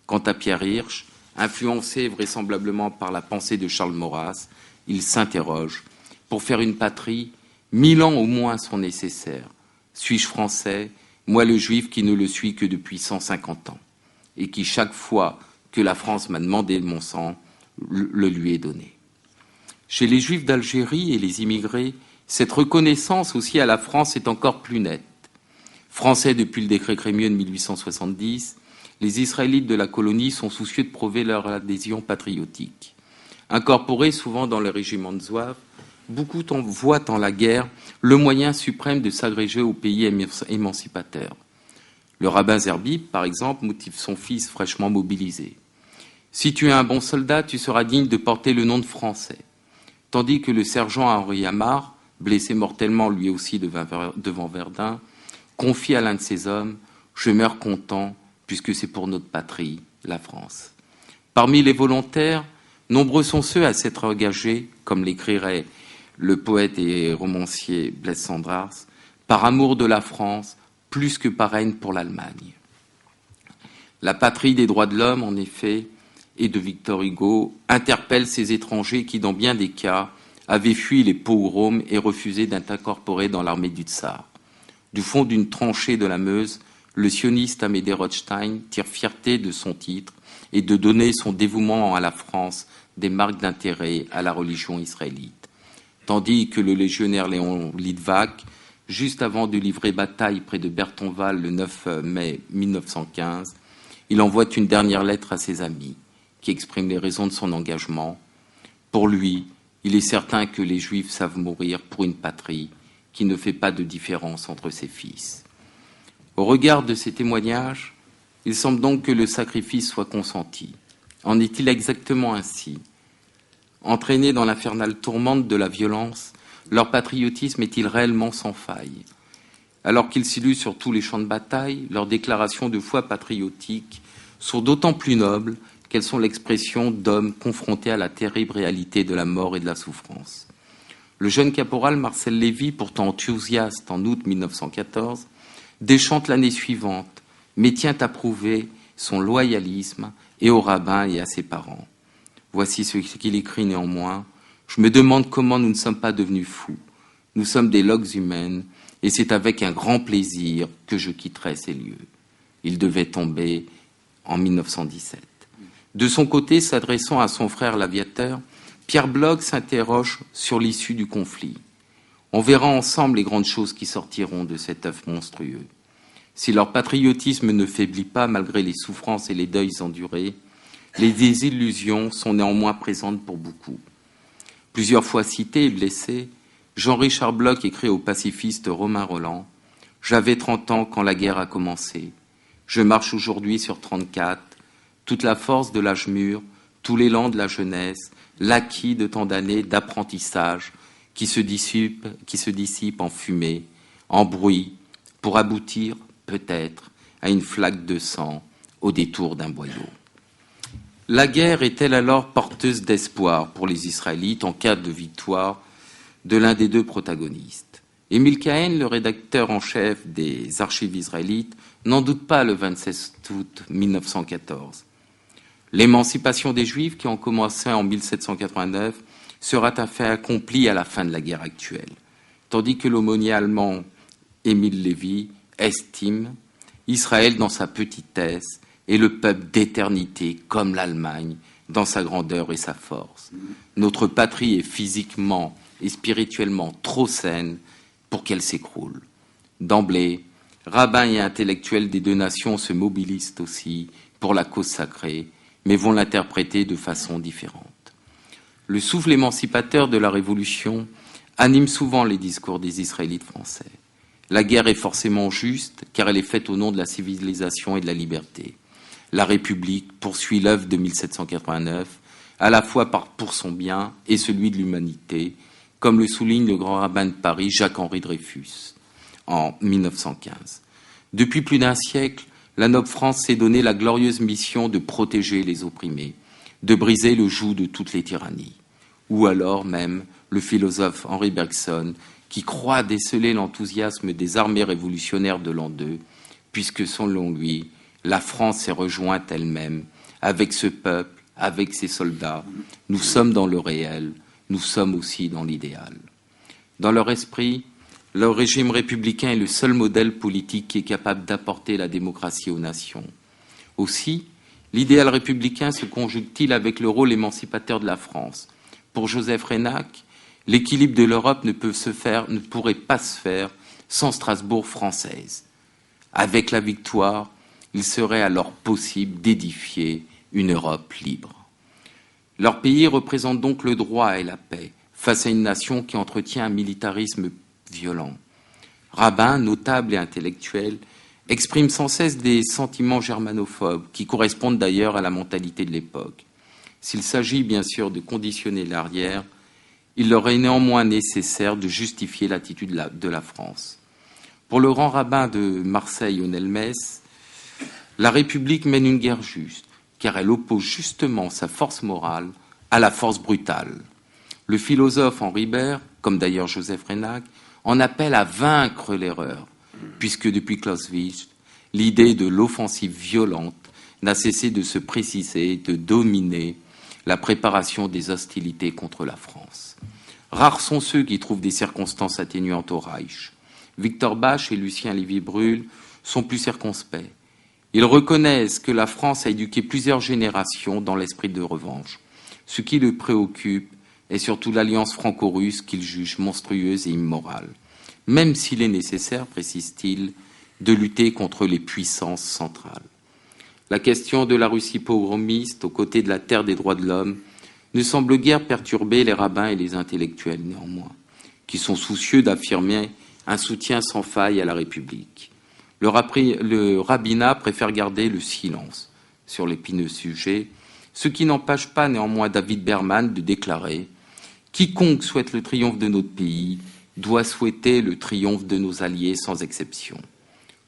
Quant à Pierre Hirsch, influencé vraisemblablement par la pensée de Charles Maurras, il s'interroge. Pour faire une patrie, 1000 ans au moins sont nécessaires. Suis-je français, moi le juif qui ne le suis que depuis 150 ans, et qui, chaque fois que la France m'a demandé mon sang, le lui ai donné. Chez les juifs d'Algérie et les immigrés, cette reconnaissance aussi à la France est encore plus nette. Français depuis le décret Crémieux de 1870, les Israélites de la colonie sont soucieux de prouver leur adhésion patriotique. Incorporés souvent dans le régiment de Zouaves, beaucoup voient en la guerre le moyen suprême de s'agréger au pays émancipateur. Le rabbin Zerbib, par exemple, motive son fils fraîchement mobilisé. « Si tu es un bon soldat, tu seras digne de porter le nom de Français. » Tandis que le sergent Henri Amar, blessé mortellement lui aussi devant Verdun, confie à l'un de ses hommes « Je meurs content, puisque c'est pour notre patrie, la France. » Parmi les volontaires, nombreux sont ceux à s'être engagés, comme l'écrirait le poète et romancier Blaise Cendrars, par amour de la France, plus que par haine pour l'Allemagne. La patrie des droits de l'homme, en effet, et de Victor Hugo, interpelle ces étrangers qui, dans bien des cas, avaient fui les pogroms et refusé d'être incorporés dans l'armée du Tsar. Du fond d'une tranchée de la Meuse, le sioniste Amédée Rothstein tire fierté de son titre et de donner son dévouement à la France des marques d'intérêt à la religion israélite. Tandis que le légionnaire Léon Litvak, juste avant de livrer bataille près de Berthonval le 9 mai 1915, il envoie une dernière lettre à ses amis qui exprime les raisons de son engagement. Pour lui, il est certain que les Juifs savent mourir pour une patrie qui ne fait pas de différence entre ses fils. Au regard de ces témoignages, il semble donc que le sacrifice soit consenti. En est-il exactement ainsi ? Entraînés dans l'infernale tourmente de la violence, leur patriotisme est-il réellement sans faille ? Alors qu'ils s'illustrent sur tous les champs de bataille, leurs déclarations de foi patriotique sont d'autant plus nobles qu'elles sont l'expression d'hommes confrontés à la terrible réalité de la mort et de la souffrance. Le jeune caporal Marcel Lévy, pourtant enthousiaste en août 1914, déchante l'année suivante, mais tient à prouver son loyalisme et au rabbin et à ses parents. Voici ce qu'il écrit néanmoins. « Je me demande comment nous ne sommes pas devenus fous. Nous sommes des loques humaines, et c'est avec un grand plaisir que je quitterai ces lieux. » Il devait tomber en 1917. De son côté, s'adressant à son frère l'aviateur, Pierre Bloch s'interroge sur l'issue du conflit. On verra ensemble les grandes choses qui sortiront de cet œuf monstrueux. Si leur patriotisme ne faiblit pas malgré les souffrances et les deuils endurés, les désillusions sont néanmoins présentes pour beaucoup. Plusieurs fois cité et blessé, Jean-Richard Bloch écrit au pacifiste Romain Rolland « J'avais 30 ans quand la guerre a commencé. Je marche aujourd'hui sur 34. Toute la force de l'âge mûr, tout l'élan de la jeunesse, l'acquis de tant d'années d'apprentissage qui se dissipe en fumée, en bruit, pour aboutir, peut-être, à une flaque de sang au détour d'un boyau. » La guerre est-elle alors porteuse d'espoir pour les Israélites en cas de victoire de l'un des deux protagonistes? Émile Cohen, le rédacteur en chef des archives israélites, n'en doute pas le 27 août 1914. L'émancipation des Juifs, qui ont commencé en 1789, sera un fait accompli à la fin de la guerre actuelle, tandis que l'aumônier allemand Émile Lévy estime Israël dans sa petitesse et le peuple d'éternité comme l'Allemagne dans sa grandeur et sa force. Notre patrie est physiquement et spirituellement trop saine pour qu'elle s'écroule. D'emblée, rabbins et intellectuels des deux nations se mobilisent aussi pour la cause sacrée, mais vont l'interpréter de façon différente. Le souffle émancipateur de la Révolution anime souvent les discours des Israélites français. La guerre est forcément juste, car elle est faite au nom de la civilisation et de la liberté. La République poursuit l'œuvre de 1789, à la fois pour son bien et celui de l'humanité, comme le souligne le grand rabbin de Paris, Jacques-Henri Dreyfus, en 1915. Depuis plus d'un siècle, la noble France s'est donné la glorieuse mission de protéger les opprimés, de briser le joug de toutes les tyrannies. Ou alors même le philosophe Henri Bergson, qui croit déceler l'enthousiasme des armées révolutionnaires de l'an 2, puisque selon lui, la France s'est rejointe elle-même, avec ce peuple, avec ses soldats. Nous sommes dans le réel, nous sommes aussi dans l'idéal. Dans leur esprit, le régime républicain est le seul modèle politique qui est capable d'apporter la démocratie aux nations. Aussi, l'idéal républicain se conjugue-t-il avec le rôle émancipateur de la France. Pour Joseph Reynac, l'équilibre de l'Europe ne pourrait pas se faire sans Strasbourg française. Avec la victoire, il serait alors possible d'édifier une Europe libre. Leur pays représente donc le droit et la paix face à une nation qui entretient un militarisme violent. Rabbins, notables et intellectuels expriment sans cesse des sentiments germanophobes qui correspondent d'ailleurs à la mentalité de l'époque. S'il s'agit bien sûr de conditionner l'arrière, il leur est néanmoins nécessaire de justifier l'attitude de la France. Pour le grand rabbin de Marseille, Lionel Mess, la République mène une guerre juste, car elle oppose justement sa force morale à la force brutale. Le philosophe Henri Bert, comme d'ailleurs Joseph Reynac, en appelle à vaincre l'erreur, puisque depuis Clausewitz, l'idée de l'offensive violente n'a cessé de se préciser, de dominer la préparation des hostilités contre la France. Rares sont ceux qui trouvent des circonstances atténuantes au Reich. Victor Bach et Lucien Lévy-Bruhl sont plus circonspects. Ils reconnaissent que la France a éduqué plusieurs générations dans l'esprit de revanche. Ce qui le préoccupe est surtout l'alliance franco-russe qu'ils jugent monstrueuse et immorale, même s'il est nécessaire, précise-t-il, de lutter contre les puissances centrales. La question de la Russie pogromiste, aux côtés de la terre des droits de l'homme, ne semble guère perturber les rabbins et les intellectuels, néanmoins, qui sont soucieux d'affirmer un soutien sans faille à la République. Le rabbinat préfère garder le silence sur l'épineux sujet, ce qui n'empêche pas néanmoins David Berman de déclarer « Quiconque souhaite le triomphe de notre pays doit souhaiter le triomphe de nos alliés sans exception. »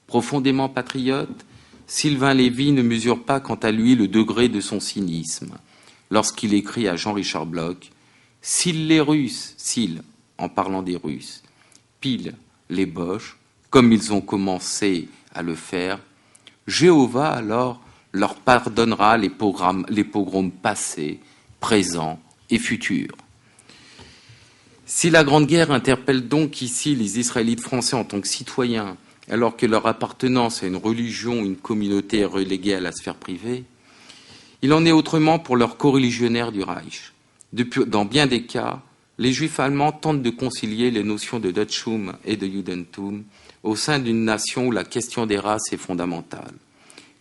Profondément patriote, Sylvain Lévy ne mesure pas quant à lui le degré de son cynisme lorsqu'il écrit à Jean-Richard Bloch « S'ils les Russes, en parlant des Russes, pilent les Boches, comme ils ont commencé à le faire, Jéhovah alors leur pardonnera les pogroms passés, présents et futurs. » Si la Grande Guerre interpelle donc ici les Israélites français en tant que citoyens, alors que leur appartenance à une religion ou une communauté est reléguée à la sphère privée, il en est autrement pour leurs coreligionnaires du Reich. Dans bien des cas, les Juifs allemands tentent de concilier les notions de Deutschtum et de Judentum au sein d'une nation où la question des races est fondamentale.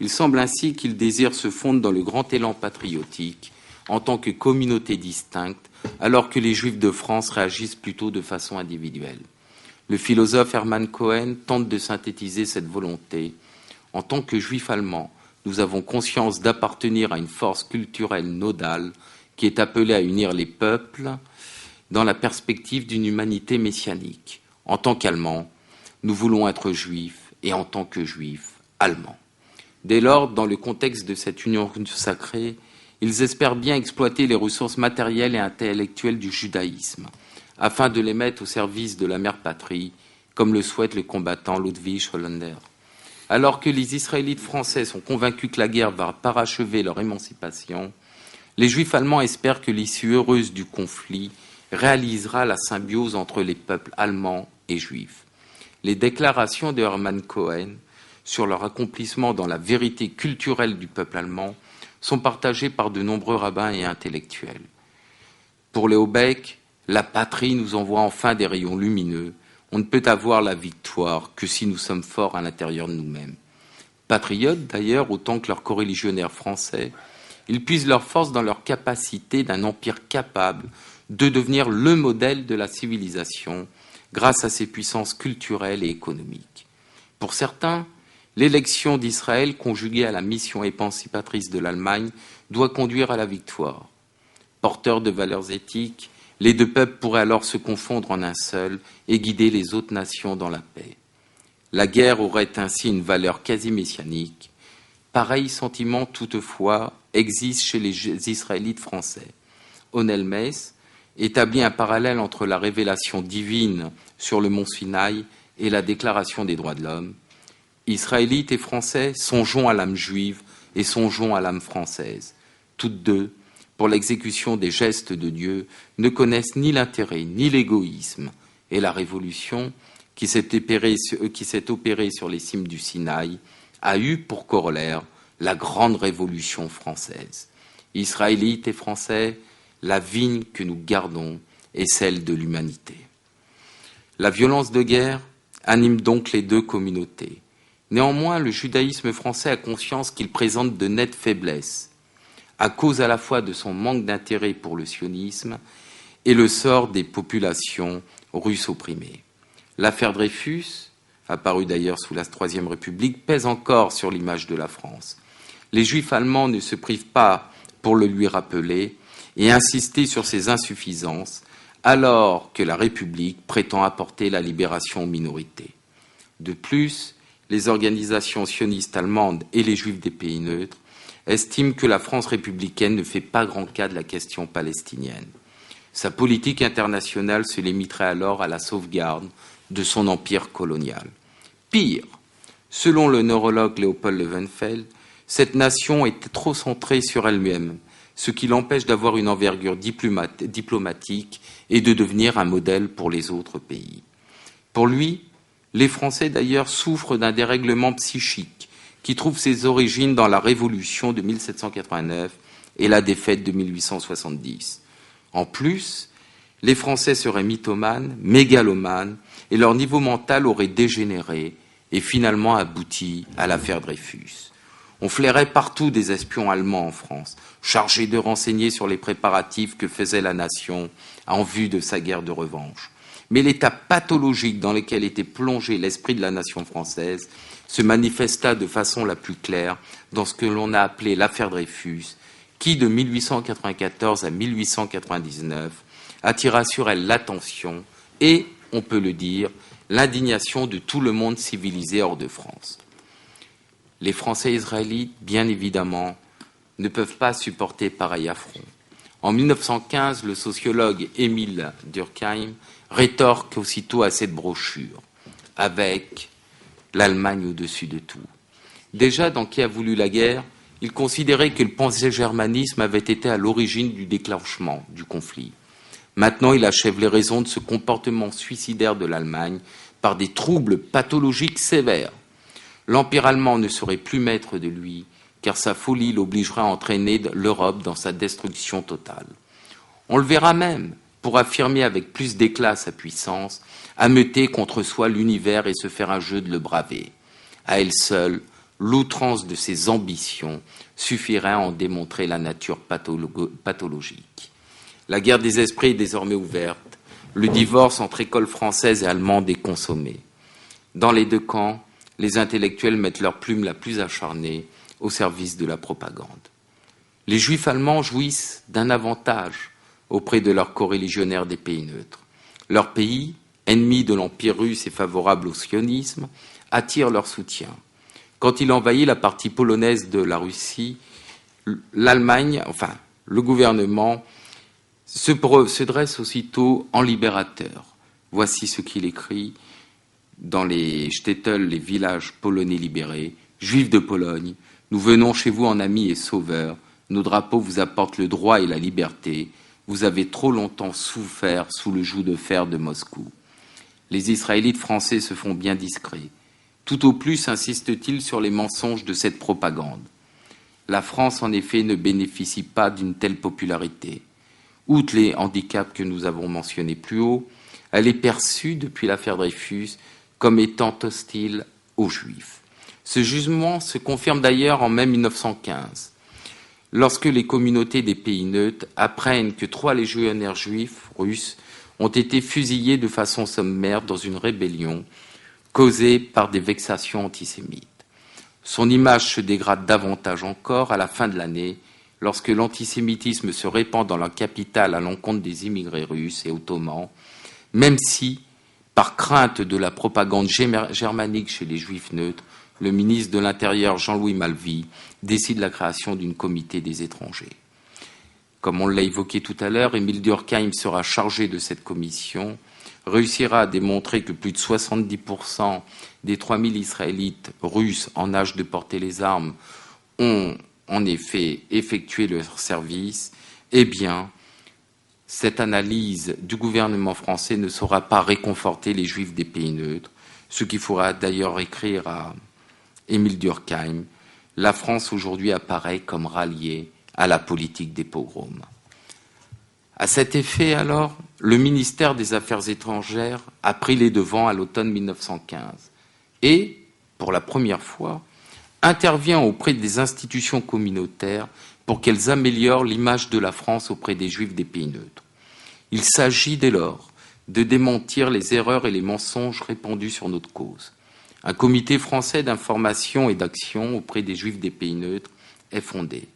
Il semble ainsi qu'ils désirent se fondre dans le grand élan patriotique en tant que communauté distincte, alors que les Juifs de France réagissent plutôt de façon individuelle. Le philosophe Hermann Cohen tente de synthétiser cette volonté. En tant que Juifs allemands, nous avons conscience d'appartenir à une force culturelle nodale qui est appelée à unir les peuples dans la perspective d'une humanité messianique. En tant qu'Allemands, nous voulons être Juifs et en tant que Juifs, Allemands. Dès lors, dans le contexte de cette union sacrée, ils espèrent bien exploiter les ressources matérielles et intellectuelles du judaïsme, afin de les mettre au service de la mère patrie, comme le souhaite le combattant Ludwig Hollander. Alors que les Israélites français sont convaincus que la guerre va parachever leur émancipation, les Juifs allemands espèrent que l'issue heureuse du conflit réalisera la symbiose entre les peuples allemands et juifs. Les déclarations de Hermann Cohen sur leur accomplissement dans la vérité culturelle du peuple allemand sont partagées par de nombreux rabbins et intellectuels. Pour Léo Beck, la patrie nous envoie enfin des rayons lumineux. On ne peut avoir la victoire que si nous sommes forts à l'intérieur de nous-mêmes. Patriotes, d'ailleurs, autant que leurs coreligionnaires français, ils puisent leur force dans leur capacité d'un empire capable de devenir le modèle de la civilisation grâce à ses puissances culturelles et économiques. Pour certains, l'élection d'Israël, conjuguée à la mission émancipatrice de l'Allemagne, doit conduire à la victoire. Porteurs de valeurs éthiques, les deux peuples pourraient alors se confondre en un seul et guider les autres nations dans la paix. La guerre aurait ainsi une valeur quasi messianique. Pareil sentiment, toutefois, existe chez les Israélites français. Onel Mess établit un parallèle entre la révélation divine sur le mont Sinaï et la déclaration des droits de l'homme. Israélites et Français, songeons à l'âme juive et songeons à l'âme française. Toutes deux, pour l'exécution des gestes de Dieu, ne connaissent ni l'intérêt ni l'égoïsme. Et la révolution, qui s'est opérée sur les cimes du Sinaï, a eu pour corollaire la grande révolution française. Israélites et Français, la vigne que nous gardons est celle de l'humanité. La violence de guerre anime donc les deux communautés. Néanmoins, le judaïsme français a conscience qu'il présente de nettes faiblesses, à cause à la fois de son manque d'intérêt pour le sionisme et le sort des populations russes opprimées. L'affaire Dreyfus, apparue d'ailleurs sous la Troisième République, pèse encore sur l'image de la France. Les Juifs allemands ne se privent pas pour le lui rappeler et insister sur ses insuffisances, alors que la République prétend apporter la libération aux minorités. De plus, les organisations sionistes allemandes et les Juifs des pays neutres estiment que la France républicaine ne fait pas grand cas de la question palestinienne. Sa politique internationale se limiterait alors à la sauvegarde de son empire colonial. Pire, selon le neurologue Léopold Levenfeld, cette nation est trop centrée sur elle-même, ce qui l'empêche d'avoir une envergure diplomatique et de devenir un modèle pour les autres pays. Pour lui, les Français d'ailleurs souffrent d'un dérèglement psychique qui trouve ses origines dans la Révolution de 1789 et la défaite de 1870. En plus, les Français seraient mythomanes, mégalomanes, et leur niveau mental aurait dégénéré et finalement abouti à l'affaire Dreyfus. On flairait partout des espions allemands en France, chargés de renseigner sur les préparatifs que faisait la nation en vue de sa guerre de revanche. Mais l'état pathologique dans lequel était plongé l'esprit de la nation française se manifesta de façon la plus claire dans ce que l'on a appelé l'affaire Dreyfus, qui, de 1894 à 1899, attira sur elle l'attention et, on peut le dire, l'indignation de tout le monde civilisé hors de France. Les Français israélites, bien évidemment, ne peuvent pas supporter pareil affront. En 1915, le sociologue Émile Durkheim rétorque aussitôt à cette brochure, avec l'Allemagne au-dessus de tout. Déjà, dans Qui a voulu la guerre, il considérait que le pangermanisme avait été à l'origine du déclenchement du conflit. Maintenant, il achève les raisons de ce comportement suicidaire de l'Allemagne par des troubles pathologiques sévères. L'Empire allemand ne serait plus maître de lui, car sa folie l'obligera à entraîner l'Europe dans sa destruction totale. On le verra même, pour affirmer avec plus d'éclat sa puissance, ameuter contre soi l'univers et se faire un jeu de le braver. À elle seule, l'outrance de ses ambitions suffirait à en démontrer la nature pathologique. La guerre des esprits est désormais ouverte. Le divorce entre école française et allemande est consommé. Dans les deux camps, les intellectuels mettent leur plume la plus acharnée au service de la propagande. Les juifs allemands jouissent d'un avantage auprès de leurs coreligionnaires des pays neutres. Leur pays, ennemi de l'Empire russe et favorable au sionisme, attire leur soutien. Quand il envahit la partie polonaise de la Russie, l'Allemagne, enfin le gouvernement, se dresse aussitôt en libérateur. Voici ce qu'il écrit dans les shtetls, les villages polonais libérés. Juifs de Pologne, nous venons chez vous en amis et sauveurs. Nos drapeaux vous apportent le droit et la liberté. Vous avez trop longtemps souffert sous le joug de fer de Moscou. Les Israélites français se font bien discrets. Tout au plus insistent-ils sur les mensonges de cette propagande. La France, en effet, ne bénéficie pas d'une telle popularité. Outre les handicaps que nous avons mentionnés plus haut, elle est perçue, depuis l'affaire Dreyfus, comme étant hostile aux Juifs. Ce jugement se confirme d'ailleurs en mai 1915, lorsque les communautés des pays neutres apprennent que 3 légionnaires juifs russes ont été fusillés de façon sommaire dans une rébellion causée par des vexations antisémites. Son image se dégrade davantage encore à la fin de l'année, lorsque l'antisémitisme se répand dans la capitale à l'encontre des immigrés russes et ottomans, même si, par crainte de la propagande germanique chez les juifs neutres, le ministre de l'Intérieur Jean-Louis Malvy décide la création d'une comité des étrangers. Comme on l'a évoqué tout à l'heure, Émile Durkheim sera chargé de cette commission, réussira à démontrer que plus de 70% des 3000 Israélites russes en âge de porter les armes ont en effet effectué leur service. Eh bien, cette analyse du gouvernement français ne saura pas réconforter les Juifs des pays neutres, ce qu'il faudra d'ailleurs écrire à Émile Durkheim. La France aujourd'hui apparaît comme ralliée à la politique des pogroms. À cet effet, alors, le ministère des Affaires étrangères a pris les devants à l'automne 1915 et, pour la première fois, intervient auprès des institutions communautaires pour qu'elles améliorent l'image de la France auprès des Juifs des pays neutres. Il s'agit dès lors de démentir les erreurs et les mensonges répandus sur notre cause. Un comité français d'information et d'action auprès des Juifs des pays neutres est fondé.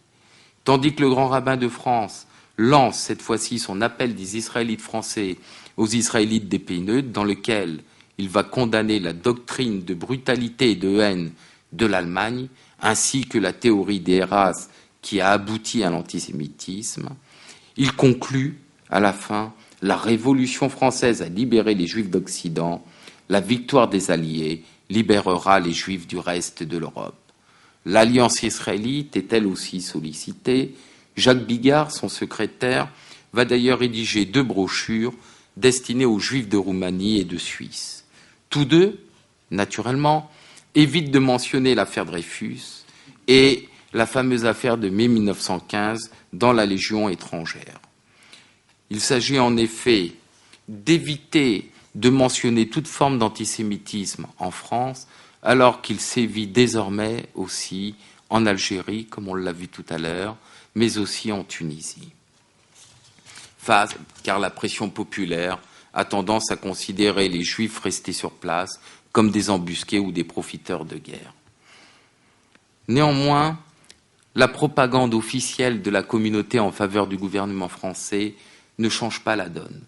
Tandis que le grand rabbin de France lance cette fois-ci son appel des Israélites français aux Israélites des pays neutres, dans lequel il va condamner la doctrine de brutalité et de haine de l'Allemagne, ainsi que la théorie des races qui a abouti à l'antisémitisme. Il conclut, à la fin, la Révolution française a libéré les Juifs d'Occident, la victoire des Alliés libérera les Juifs du reste de l'Europe. L'Alliance israélite est elle aussi sollicitée. Jacques Bigard, son secrétaire, va d'ailleurs rédiger 2 brochures destinées aux Juifs de Roumanie et de Suisse. Tous deux, naturellement, évitent de mentionner l'affaire Dreyfus et la fameuse affaire de mai 1915 dans la Légion étrangère. Il s'agit en effet d'éviter de mentionner toute forme d'antisémitisme en France, alors qu'il sévit désormais aussi en Algérie, comme on l'a vu tout à l'heure, mais aussi en Tunisie. Car la pression populaire a tendance à considérer les Juifs restés sur place comme des embusqués ou des profiteurs de guerre. Néanmoins, la propagande officielle de la communauté en faveur du gouvernement français ne change pas la donne.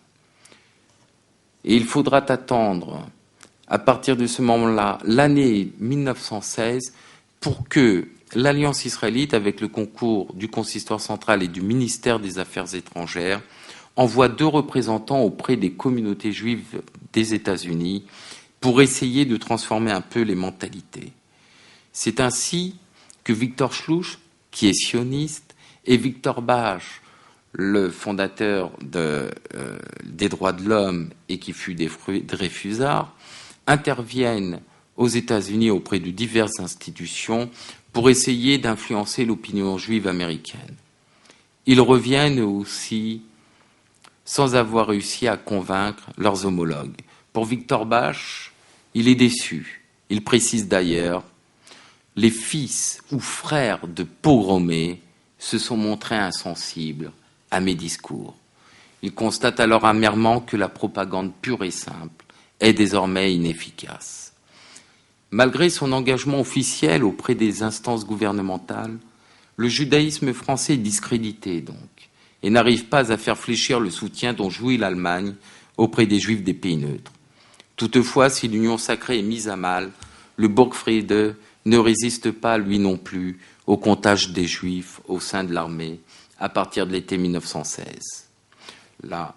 Et il faudra attendre, à partir de ce moment-là, l'année 1916, pour que l'Alliance israélite, avec le concours du Consistoire central et du ministère des Affaires étrangères, envoie 2 représentants auprès des communautés juives des États-Unis pour essayer de transformer un peu les mentalités. C'est ainsi que Victor Schluch, qui est sioniste, et Victor Bach, le fondateur des droits de l'homme et qui fut Dreyfusard, interviennent aux États-Unis auprès de diverses institutions pour essayer d'influencer l'opinion juive américaine. Ils reviennent aussi sans avoir réussi à convaincre leurs homologues. Pour Victor Bach, il est déçu. Il précise d'ailleurs « Les fils ou frères de pogromés se sont montrés insensibles à mes discours. » Il constate alors amèrement que la propagande pure et simple est désormais inefficace. Malgré son engagement officiel auprès des instances gouvernementales, le judaïsme français est discrédité donc, et n'arrive pas à faire fléchir le soutien dont jouit l'Allemagne auprès des Juifs des pays neutres. Toutefois, si l'union sacrée est mise à mal, le Burgfriede ne résiste pas, lui non plus, au comptage des Juifs au sein de l'armée à partir de l'été 1916. Là,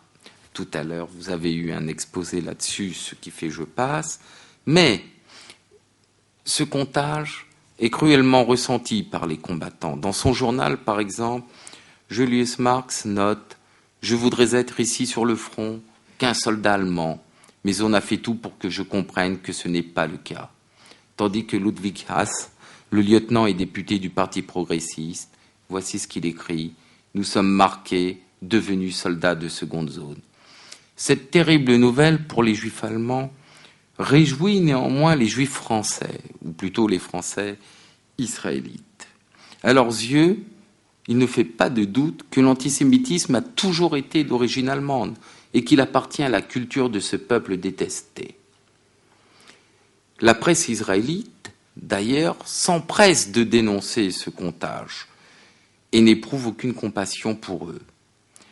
tout à l'heure, vous avez eu un exposé là-dessus, ce qui fait je passe, mais ce comptage est cruellement ressenti par les combattants. Dans son journal, par exemple, Julius Marx note « Je voudrais être ici sur le front qu'un soldat allemand, mais on a fait tout pour que je comprenne que ce n'est pas le cas. » Tandis que Ludwig Haas, le lieutenant et député du Parti progressiste, voici ce qu'il écrit « Nous sommes marqués, devenus soldats de seconde zone. » Cette terrible nouvelle pour les Juifs allemands réjouit néanmoins les Juifs français, ou plutôt les Français israélites. À leurs yeux, il ne fait pas de doute que l'antisémitisme a toujours été d'origine allemande et qu'il appartient à la culture de ce peuple détesté. La presse israélite, d'ailleurs, s'empresse de dénoncer ce comptage et n'éprouve aucune compassion pour eux.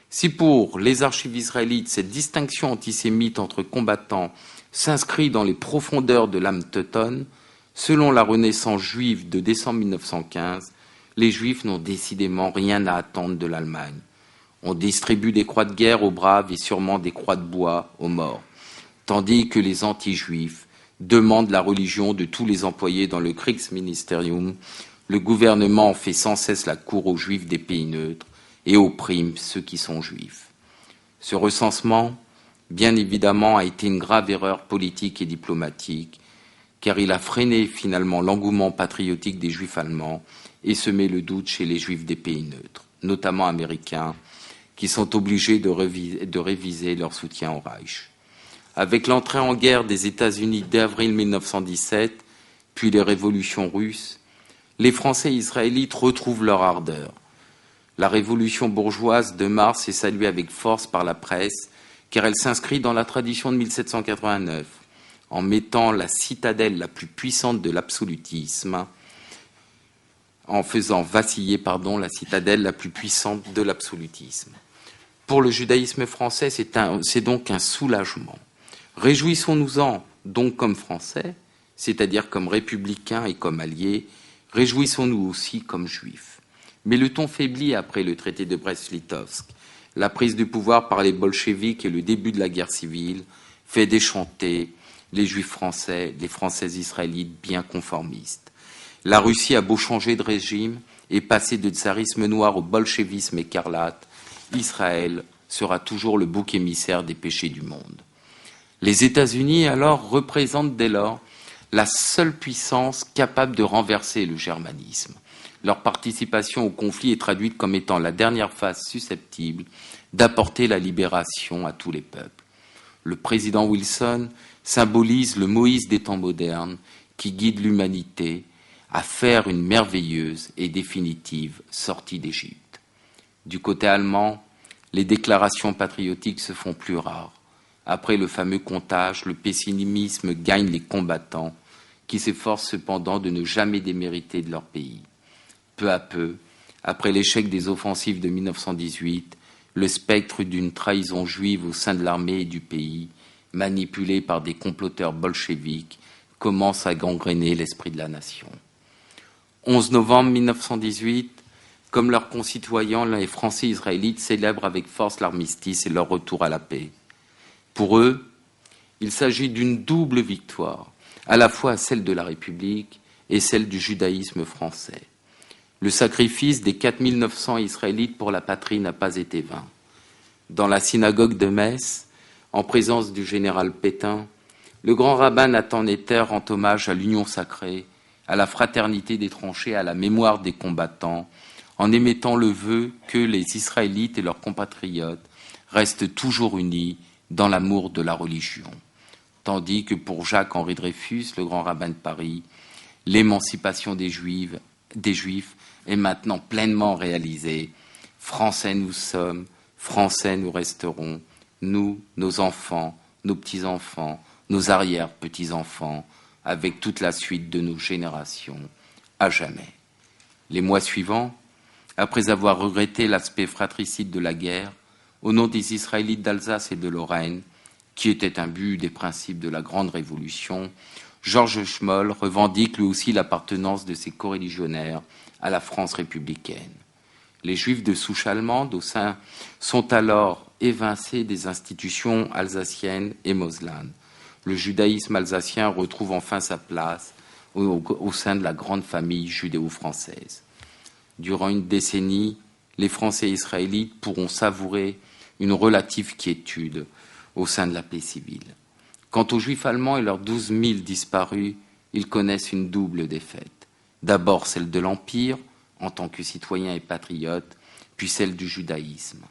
Si pour les archives israélites, cette distinction antisémite entre combattants s'inscrit dans les profondeurs de l'âme teutonne, selon la Renaissance juive de décembre 1915, les Juifs n'ont décidément rien à attendre de l'Allemagne. On distribue des croix de guerre aux braves et sûrement des croix de bois aux morts, tandis que les anti-juifs demandent la religion de tous les employés dans le Kriegsministerium. Le gouvernement en fait sans cesse la cour aux Juifs des pays neutres et opprime ceux qui sont juifs. Ce recensement, bien évidemment, a été une grave erreur politique et diplomatique, car il a freiné finalement l'engouement patriotique des Juifs allemands et semé le doute chez les Juifs des pays neutres, notamment américains, qui sont obligés de réviser leur soutien au Reich. Avec l'entrée en guerre des États-Unis d'avril 1917, puis les révolutions russes, les Français israélites retrouvent leur ardeur. La révolution bourgeoise de mars est saluée avec force par la presse, car elle s'inscrit dans la tradition de 1789, en mettant la citadelle la plus puissante de l'absolutisme, en faisant vaciller, la citadelle la plus puissante de l'absolutisme. Pour le judaïsme français, c'est donc un soulagement. Réjouissons-nous-en donc comme Français, c'est-à-dire comme républicains et comme alliés, réjouissons-nous aussi comme Juifs. Mais le ton faiblit après le traité de Brest-Litovsk. La prise du pouvoir par les bolcheviks et le début de la guerre civile fait déchanter les Juifs français, les Français israélites bien conformistes. La Russie a beau changer de régime et passer de tsarisme noir au bolchevisme écarlate, Israël sera toujours le bouc émissaire des péchés du monde. Les États-Unis, alors, représentent dès lors la seule puissance capable de renverser le germanisme. Leur participation au conflit est traduite comme étant la dernière phase susceptible d'apporter la libération à tous les peuples. Le président Wilson symbolise le Moïse des temps modernes qui guide l'humanité à faire une merveilleuse et définitive sortie d'Égypte. Du côté allemand, les déclarations patriotiques se font plus rares. Après le fameux comptage, le pessimisme gagne les combattants qui s'efforcent cependant de ne jamais démériter de leur pays. Peu à peu, après l'échec des offensives de 1918, le spectre d'une trahison juive au sein de l'armée et du pays, manipulé par des comploteurs bolcheviques, commence à gangréner l'esprit de la nation. 11 novembre 1918, comme leurs concitoyens, les Français israélites célèbrent avec force l'armistice et leur retour à la paix. Pour eux, il s'agit d'une double victoire, à la fois celle de la République et celle du judaïsme français. Le sacrifice des 4900 Israélites pour la patrie n'a pas été vain. Dans la synagogue de Metz, en présence du général Pétain, le grand rabbin Nathan Netter rend hommage à l'union sacrée, à la fraternité des tranchées, à la mémoire des combattants, en émettant le vœu que les Israélites et leurs compatriotes restent toujours unis dans l'amour de la religion. Tandis que pour Jacques-Henri Dreyfus, le grand rabbin de Paris, l'émancipation des Juifs est maintenant pleinement réalisée. Français nous sommes, Français nous resterons, nous, nos enfants, nos petits-enfants, nos arrière-petits-enfants, avec toute la suite de nos générations, à jamais. Les mois suivants, après avoir regretté l'aspect fratricide de la guerre, au nom des Israélites d'Alsace et de Lorraine, qui était un but des principes de la Grande Révolution, Georges Schmoll revendique lui aussi l'appartenance de ses coreligionnaires à la France républicaine. Les Juifs de souche allemande sont alors évincés des institutions alsaciennes et moselanes. Le judaïsme alsacien retrouve enfin sa place au sein de la grande famille judéo-française. Durant une décennie, les Français israélites pourront savourer une relative quiétude au sein de la paix civile. Quant aux Juifs allemands et leurs 12 000 disparus, ils connaissent une double défaite. D'abord celle de l'Empire, en tant que citoyens et patriotes, puis celle du judaïsme.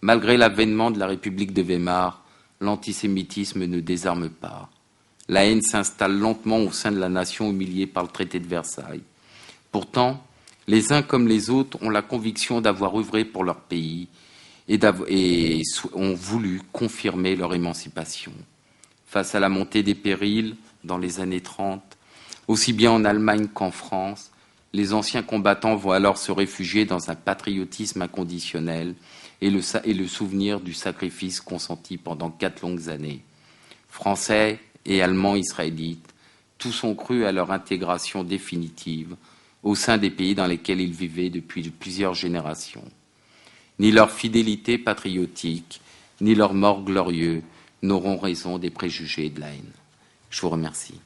Malgré l'avènement de la République de Weimar, l'antisémitisme ne désarme pas. La haine s'installe lentement au sein de la nation humiliée par le traité de Versailles. Pourtant, les uns comme les autres ont la conviction d'avoir œuvré pour leur pays et ont voulu confirmer leur émancipation. Face à la montée des périls dans les années 30, aussi bien en Allemagne qu'en France, les anciens combattants vont alors se réfugier dans un patriotisme inconditionnel et le souvenir du sacrifice consenti pendant 4 longues années. Français et Allemands israélites, tous ont cru à leur intégration définitive au sein des pays dans lesquels ils vivaient depuis plusieurs générations. Ni leur fidélité patriotique, ni leur mort glorieux n'auront raison des préjugés et de la haine. Je vous remercie.